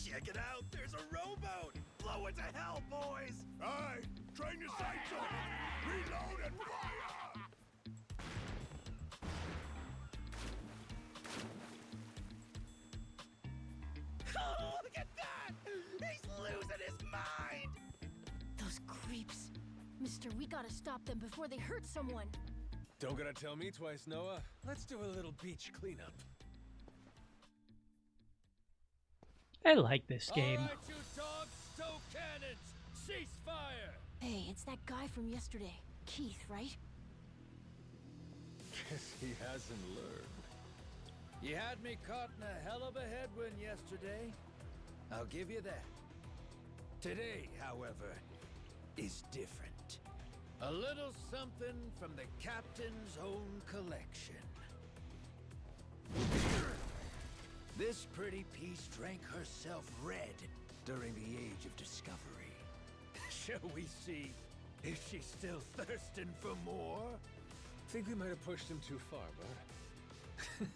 Check it out! There's a rowboat! Blow it to hell, boys! Aye! Train your sights on it! Reload and fire! Oh, look at that! He's losing his mind! Those creeps. Mister, we gotta stop them before they hurt someone. Don't gotta tell me twice, Noah. Let's do a little beach cleanup. I like this game. All right, you dogs, stow cannons! Cease fire! Hey, it's that guy from yesterday. Keith, right? Guess he hasn't learned. You had me caught in a hell of a headwind yesterday. I'll give you that. Today, however, is different. A little something from the captain's own collection. This pretty piece drank herself red during the Age of Discovery. Shall we see if she's still thirsting for more? Think we might have pushed him too far, bud.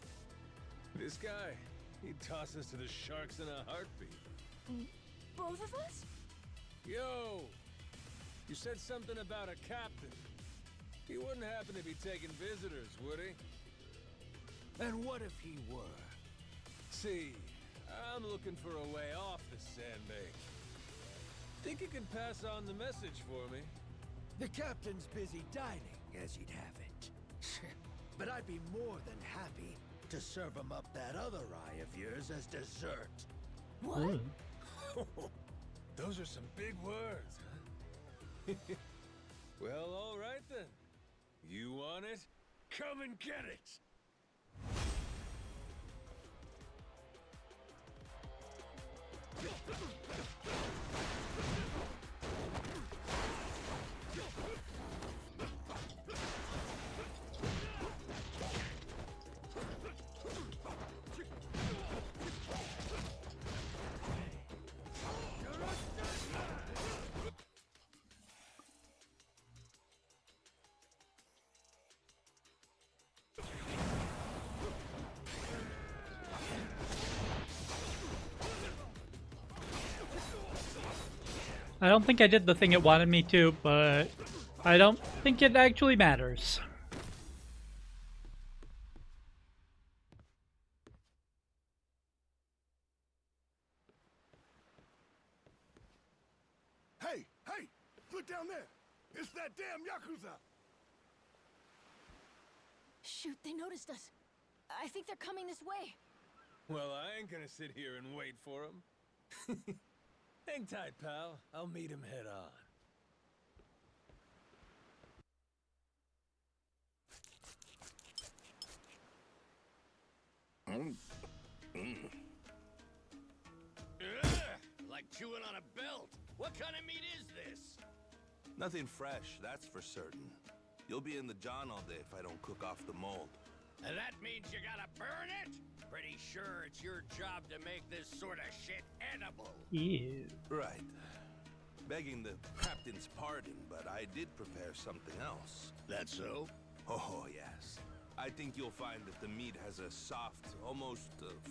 This guy, he'd toss us to the sharks in a heartbeat. Both of us? Yo! You said something about a captain. He wouldn't happen to be taking visitors, would he? And what if he were? See, I'm looking for a way off the sandbank. Think you can pass on the message for me? The captain's busy dining, as he'd have it. But I'd be more than happy to serve him up that other eye of yours as dessert. What? Ooh. Those are some big words, huh? Well, all right then. You want it? Come and get it! I don't think I did the thing it wanted me to, but I don't think it actually matters. Hey, hey! Look down there! It's that damn Yakuza! Shoot, they noticed us. I think they're coming this way. Well, I ain't gonna sit here and wait for him. Hang tight, pal. I'll meet him head on. Like chewing on a belt. What kind of meat is this? Nothing fresh, that's for certain. You'll be in the John all day if I don't cook off the mold. And that means you gotta burn it? Pretty sure it's your job to make this sort of shit edible. Ew. Right. Begging the captain's pardon, but I did prepare something else. That so? Oh, yes. I think you'll find that the meat has a soft, almost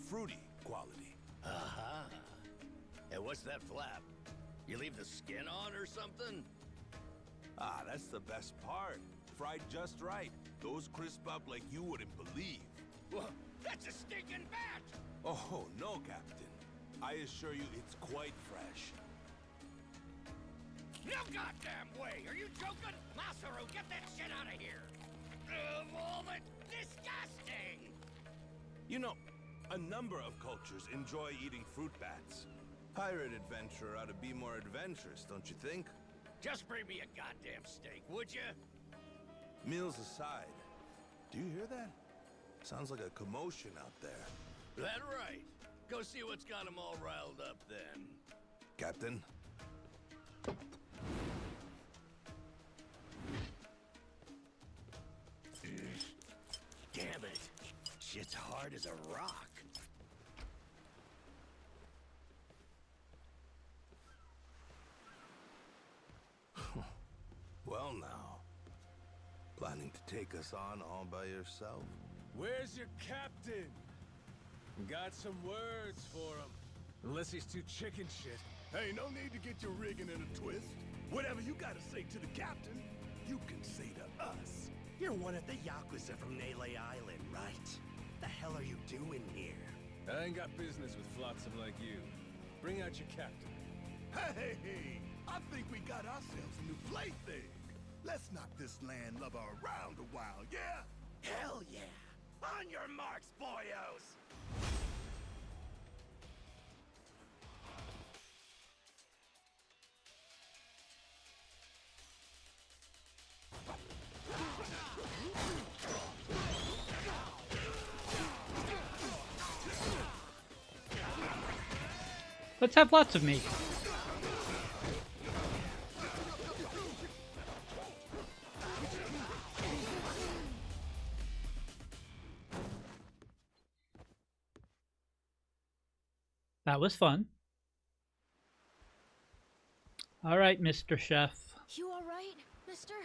fruity quality. Uh-huh. And what's that flap? You leave the skin on or something? Ah, that's the best part. Fried just right. Those crisp up like you wouldn't believe. Well, that's a stinking bat! Oh, no, Captain. I assure you it's quite fresh. No goddamn way! Are you joking? Masaru, get that shit out of here! Of all the disgusting! You know, a number of cultures enjoy eating fruit bats. Pirate adventurer ought to be more adventurous, don't you think? Just bring me a goddamn steak, would you? Meals aside, do you hear that? Sounds like a commotion out there. That right. Go see what's got them all riled up then. Captain? Damn it. Shit's hard as a rock. Well now. Planning to take us on all by yourself? Where's your captain? Got some words for him. Unless he's too chicken shit. Hey, no need to get your rigging in a twist. Whatever you gotta say to the captain, you can say to us. You're one of the Yakuza from Nele Island, right? The hell are you doing here? I ain't got business with flotsam like you. Bring out your captain. Hey, I think we got ourselves a new plaything. Let's knock this landlubber around a while, yeah? Hell yeah! On your marks, boyos! Let's have lots of meat. That was fun. All right, Mr. Chef. You all right, mister?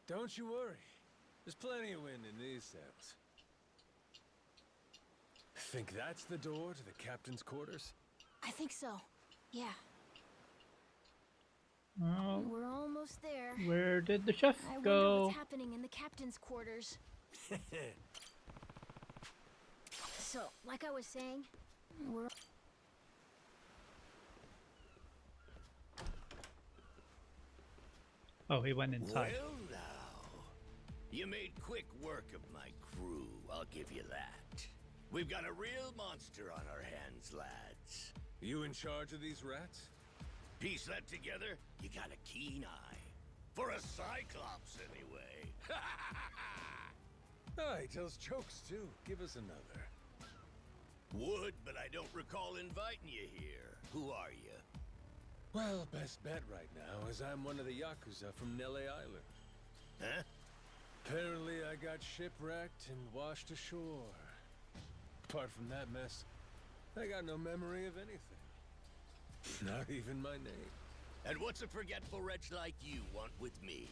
Don't you worry. There's plenty of wind in these sails. Think that's the door to the captain's quarters? I think so. Yeah. Oh, We're almost there. where did the chef I wonder go? what's happening in the captain's quarters. So, like I was saying, we're... Oh, he went inside. Well now, You made quick work of my crew, I'll give you that. We've got a real monster on our hands, lads. You in charge of these rats? Piece that together, you got a keen eye. For a Cyclops, anyway. Oh, he tells jokes too. Give us another. Would, but I don't recall inviting you here. Who are you? Well, best bet right now is I'm one of the Yakuza from LaD Island. Huh? Apparently I got shipwrecked and washed ashore. Apart from that mess, I got no memory of anything. Not even my name. And what's a forgetful wretch like you want with me?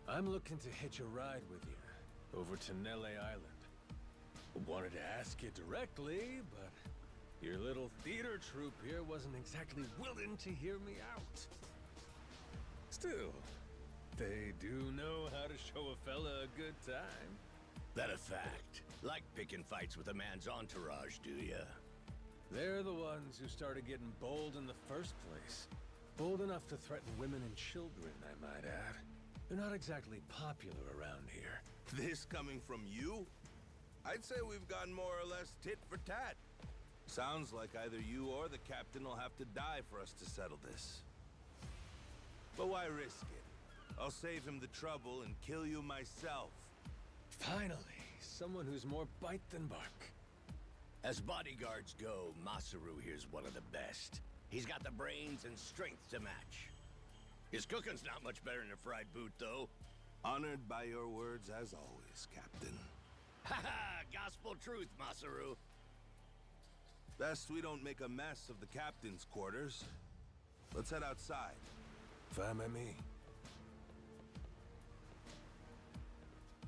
I'm looking to hitch a ride with you over to LaD Island. Wanted to ask you directly, but your little theater troupe here wasn't exactly willing to hear me out. Still, they do know how to show a fella a good time. That a fact. Like picking fights with a man's entourage, do ya? They're the ones who started getting bold in the first place. Bold enough to threaten women and children, I might add. They're not exactly popular around here. This coming from you? I'd say we've gone more or less tit for tat. Sounds like either you or the captain will have to die for us to settle this. But why risk it? I'll save him the trouble and kill you myself. Finally, someone who's more bite than bark. As bodyguards go, Masaru here's one of the best. He's got the brains and strength to match. His cooking's not much better than a fried boot, though. Honored by your words as always, Captain. Haha, gospel truth, Masaru. Best we don't make a mess of the captain's quarters. Let's head outside. Fine by me.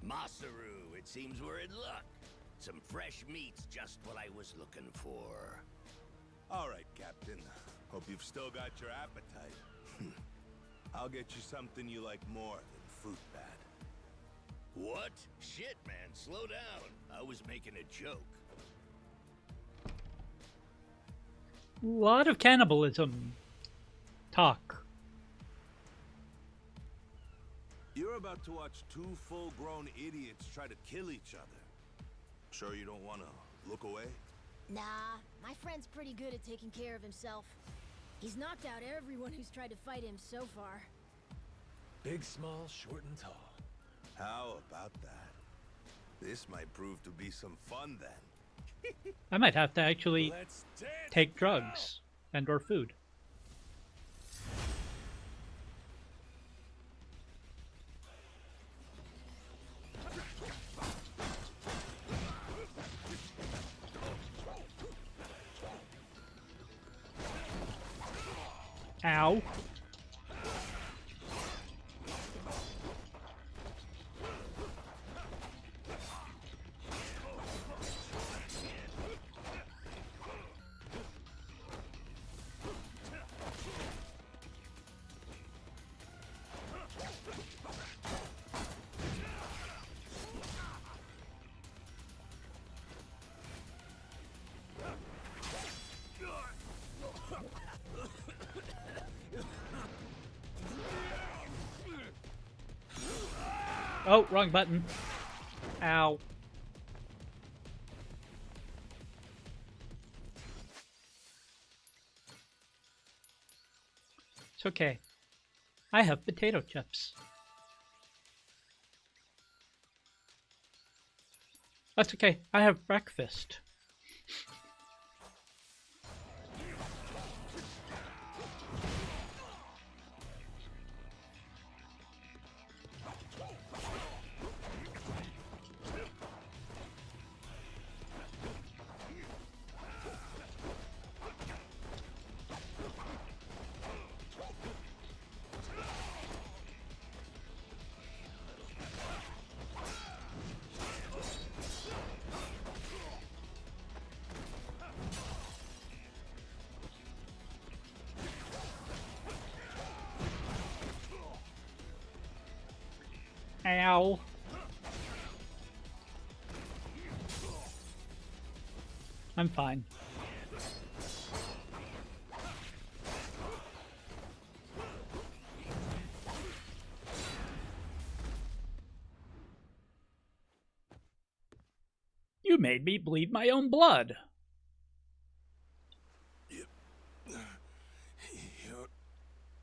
Masaru, it seems we're in luck. Some fresh meat's just what I was looking for. All right, Captain. Hope you've still got your appetite. I'll get you something you like more than fruit bat. What? Shit, man, slow down. I was making a joke. A lot of cannibalism talk. You're about to watch two full-grown idiots try to kill each other. Sure you don't want to look away? Nah, my friend's pretty good at taking care of himself. He's knocked out everyone who's tried to fight him so far. Big, small, short, and tall. How about that? This might prove to be some fun then. I might have to actually take drugs and or food. Ow. Oh, wrong button. Ow. It's okay. I have potato chips. That's okay. I have breakfast. Ow. I'm fine. You made me bleed my own blood. You're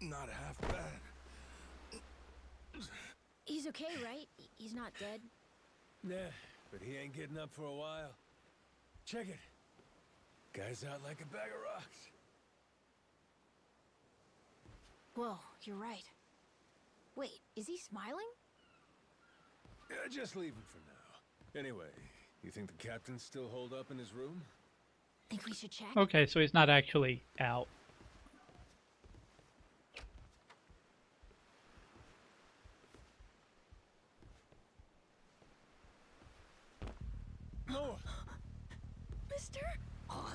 not half bad. He's okay, right? He's not dead? Nah, but he ain't getting up for a while. Check it. Guy's out like a bag of rocks. Whoa, you're right. Wait, is he smiling? Yeah, just leave him for now. Anyway, you think the captain's still holed up in his room? Think we should check? Okay, so he's not actually out. No! Mister? Goro!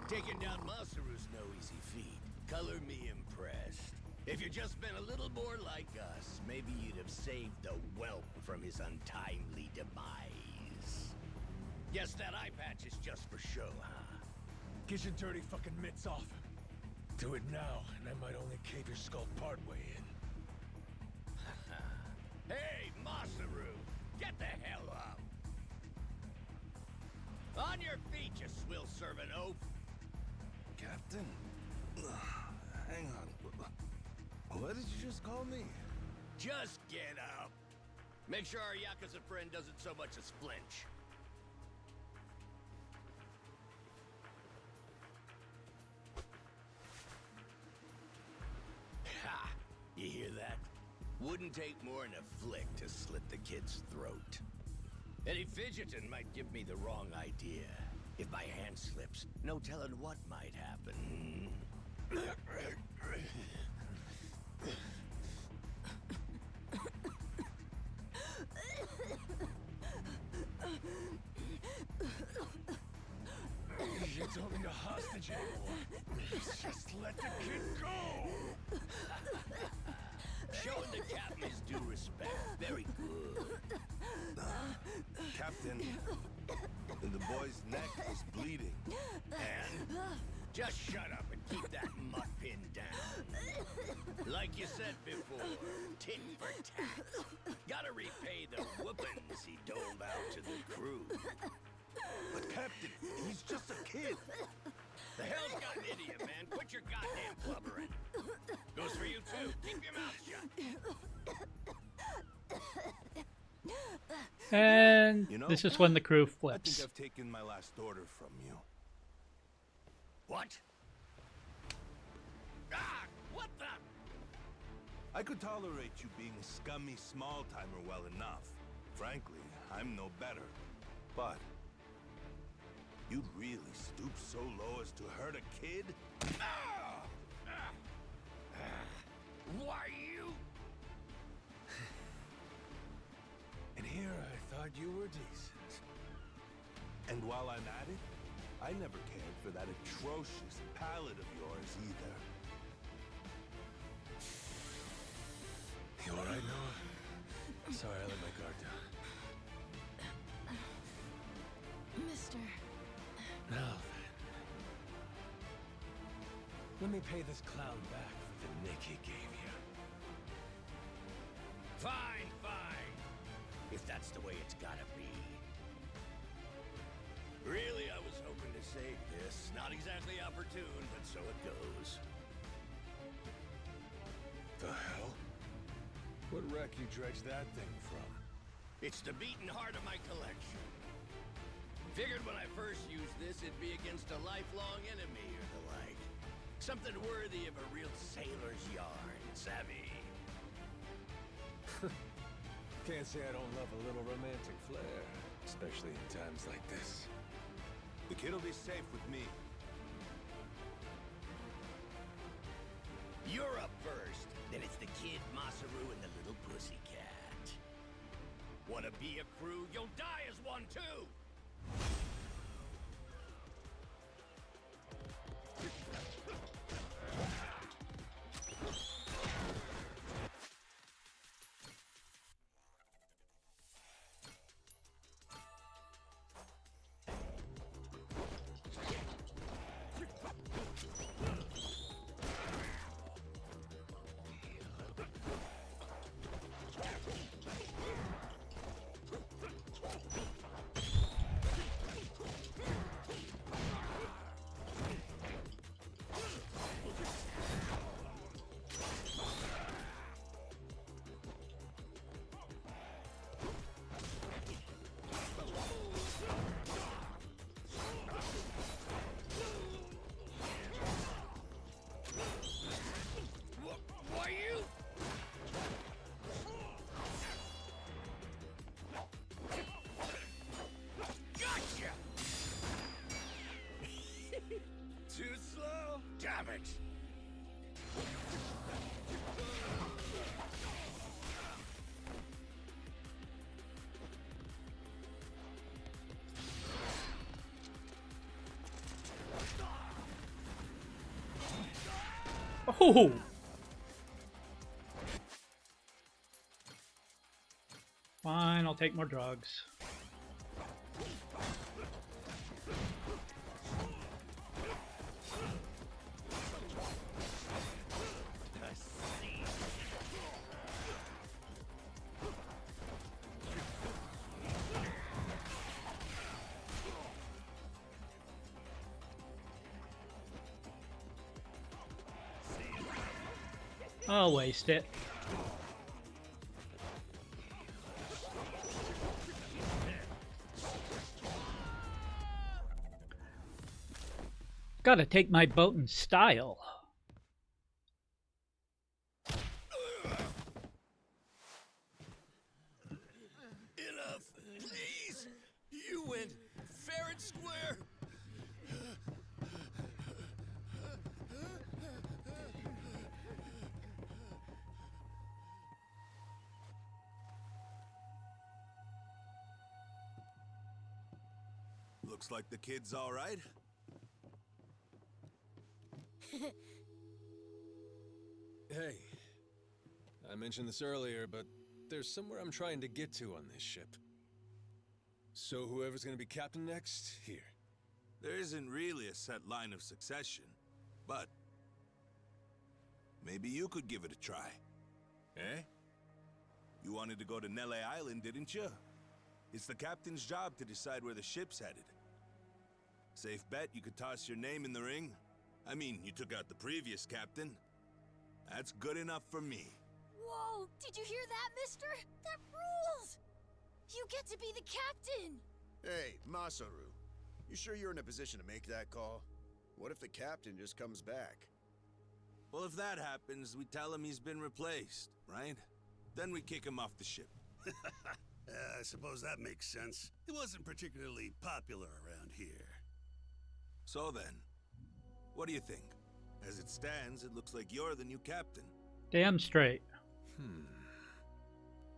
Taking down Masaru's no easy feat. Color me impressed. If you'd just been a little more like us, maybe you'd have saved the whelp from his untimely demise. Guess that eye patch is just for show, huh? Get your dirty fucking mitts off him. Do it now, and I might only cave your skull partway in. Hey, Masaru! Get the hell up! On your feet, you swill-serving oaf! Captain? Hang on. What did you just call me? Just get up! Make sure our Yakuza friend doesn't so much as flinch. Ha! You hear that? Wouldn't take more than a flick to slit the kid's throat. Any fidgeting might give me the wrong idea. If my hand slips, no telling what might happen. You don't need a hostage anymore. Just let the kid go! Showing the captain his due respect. Very good. Captain, the boy's neck is bleeding. And just shut up and keep that mutt pinned down. Like you said before, tit for tat. Gotta repay the whoopings he doled out to the crew. But Captain, he's just a kid. The hell's gotten into you, man? Quit your goddamn blubbering. Goes for you too. Keep your mouth shut. And You know, this is when the crew I think flips. I've taken my last order from you. What? Ah! What the? I could tolerate you being a scummy small-timer well enough. Frankly, I'm no better. But you'd really stoop so low as to hurt a kid? Why you? And here I thought you were decent. And while I'm at it, I never cared for that atrocious palate of yours either. You alright, Noah? Sorry, I let my guard down. Mister. Now then. Let me pay this clown back for the nick he gave you. Fine, fine. If that's the way it's gotta be. Really, I was hoping to save this. Not exactly opportune, but so it goes. The hell? What wreck you dredged that thing from? It's the beating heart of my collection. Figured when I first used this, it'd be against a lifelong enemy or the like. Something worthy of a real sailor's yarn, savvy? Can't say I don't love a little romantic flair, especially in times like this. The kid'll be safe with me. You're up first, then it's the kid, Masaru, and the little pussycat. Wanna be a crew? You'll die as one, too! Ooh. Fine, I'll take more drugs. I'll waste it. Gotta take my boat in style. Enough, please! You went fair and square! Looks like the kid's all right. Hey, I mentioned this earlier, but there's somewhere I'm trying to get to on this ship. So whoever's gonna be captain next, here. There isn't really a set line of succession, but maybe you could give it a try. Eh? You wanted to go to Nele Island, didn't you? It's the captain's job to decide where the ship's headed. Safe bet you could toss your name in the ring? I mean, you took out the previous captain. That's good enough for me. Whoa, did you hear that, mister? That rules! You get to be the captain! Hey, Masaru. You sure you're in a position to make that call? What if the captain just comes back? Well, if that happens, we tell him he's been replaced, right? Then we kick him off the ship. I suppose that makes sense. He wasn't particularly popular around here. So then, what do you think? As it stands, it looks like you're the new captain. Damn straight.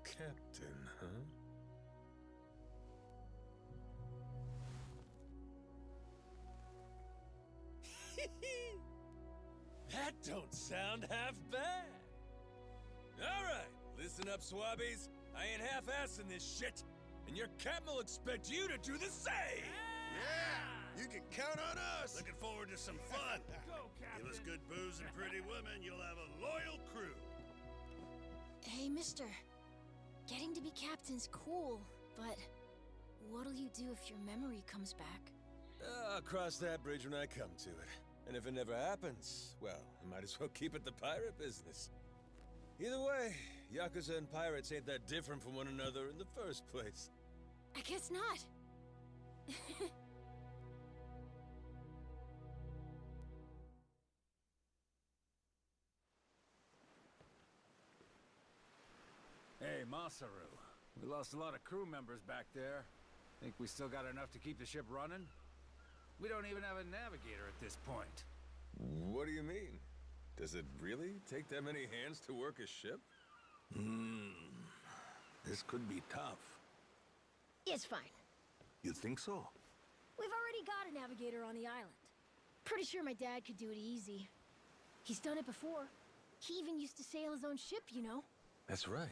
Captain, huh? That don't sound half bad. All right, listen up, swabbies. I ain't half-assing this shit, and your captain will expect you to do the same. Yeah, you can count on us. Looking forward to some fun. Go, Captain. Give us good booze and pretty women, you'll have a loyal crew. Hey, mister. Getting to be captain's cool, but what'll you do if your memory comes back? I'll cross that bridge when I come to it. And if it never happens, well, I might as well keep it the pirate business. Either way, Yakuza and pirates ain't that different from one another in the first place. I guess not. Hey, Masaru. We lost a lot of crew members back there. Think we still got enough to keep the ship running? We don't even have a navigator at this point. What do you mean? Does it really take that many hands to work a ship? This could be tough. It's fine. You think so? We've already got a navigator on the island. Pretty sure my dad could do it easy. He's done it before. He even used to sail his own ship, you know? That's right.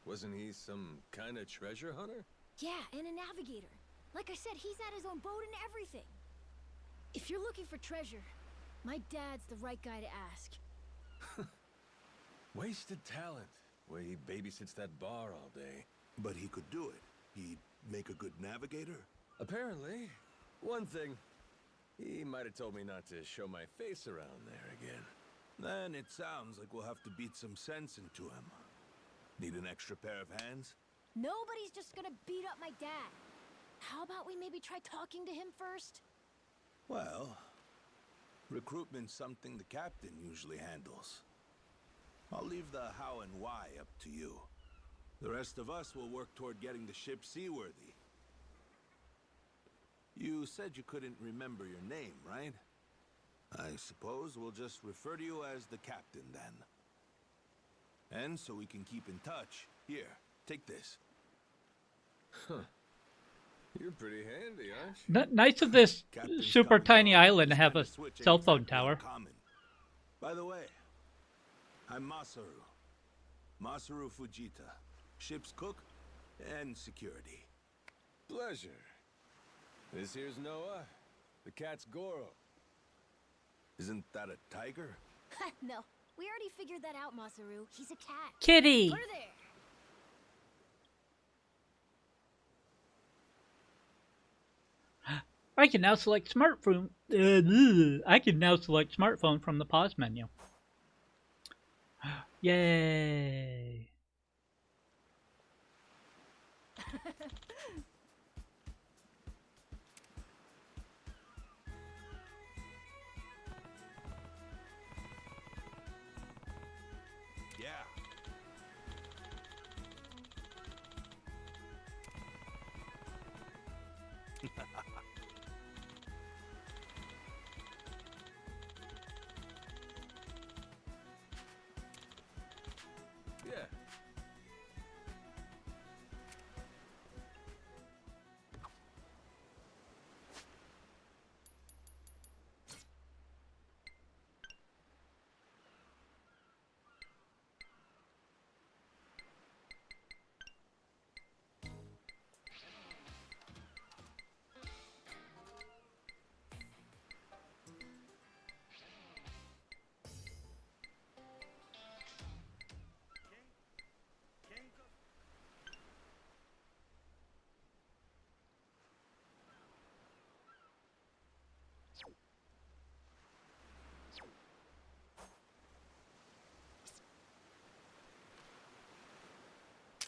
Wasn't he some kind of treasure hunter? Yeah, and a navigator. Like I said, he's had his own boat and everything. If you're looking for treasure, my dad's the right guy to ask. Wasted talent. Way he babysits that bar all day. But he could do it. He'd make a good navigator. Apparently. One thing. He might have told me not to show my face around there again. Then it sounds like we'll have to beat some sense into him. Need an extra pair of hands? Nobody's just gonna beat up my dad. How about we maybe try talking to him first? Well, recruitment's something the captain usually handles. I'll leave the how and why up to you. The rest of us will work toward getting the ship seaworthy. You said you couldn't remember your name, right? I suppose we'll just refer to you as the captain then. And so we can keep in touch, here, take this. Huh. You're pretty handy, aren't you? Nice of this Captain's super coming tiny home. island to Just have kinda a switch cell ain't phone exactly tower. uncommon. By the way, I'm Masaru. Masaru Fujita. Ship's cook and security. Pleasure. This here's Noah. The cat's Goro. Isn't that a tiger? No, we already figured that out, Masaru. He's a cat. Kitty! Put her there. I can now select smartphone. I can now select smartphone from the pause menu. Yay! Yeah. Yeah.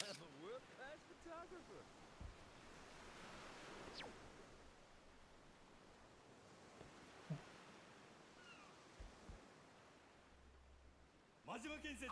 I'm a world-class photographer. Majima Kensetsu.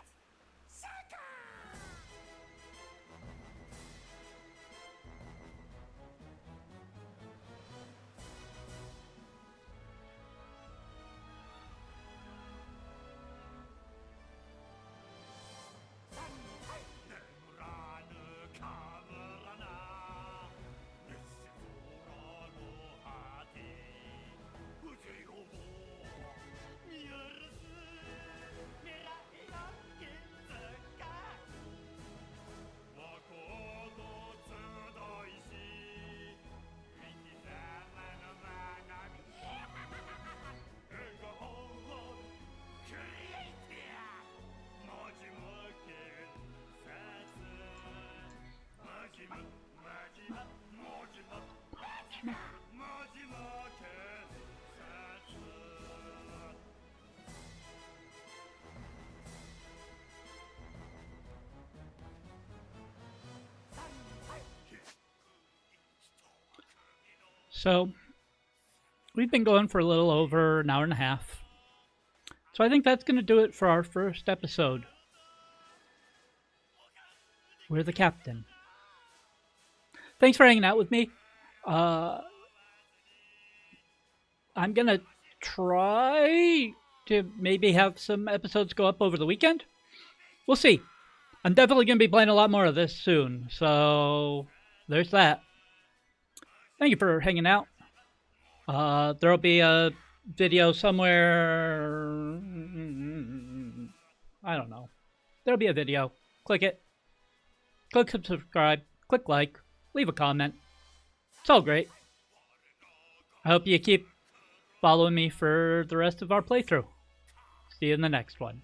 So, we've been going for a little over an hour and a half. So I think that's going to do it for our first episode. We're the captain. Thanks for hanging out with me. I'm going to try to maybe have some episodes go up over the weekend. We'll see. I'm definitely going to be playing a lot more of this soon. So, there's that. Thank you for hanging out. There'll be a video somewhere. I don't know. There'll be a video. Click it. Click subscribe. Click like. Leave a comment. It's all great. I hope you keep following me for the rest of our playthrough. See you in the next one.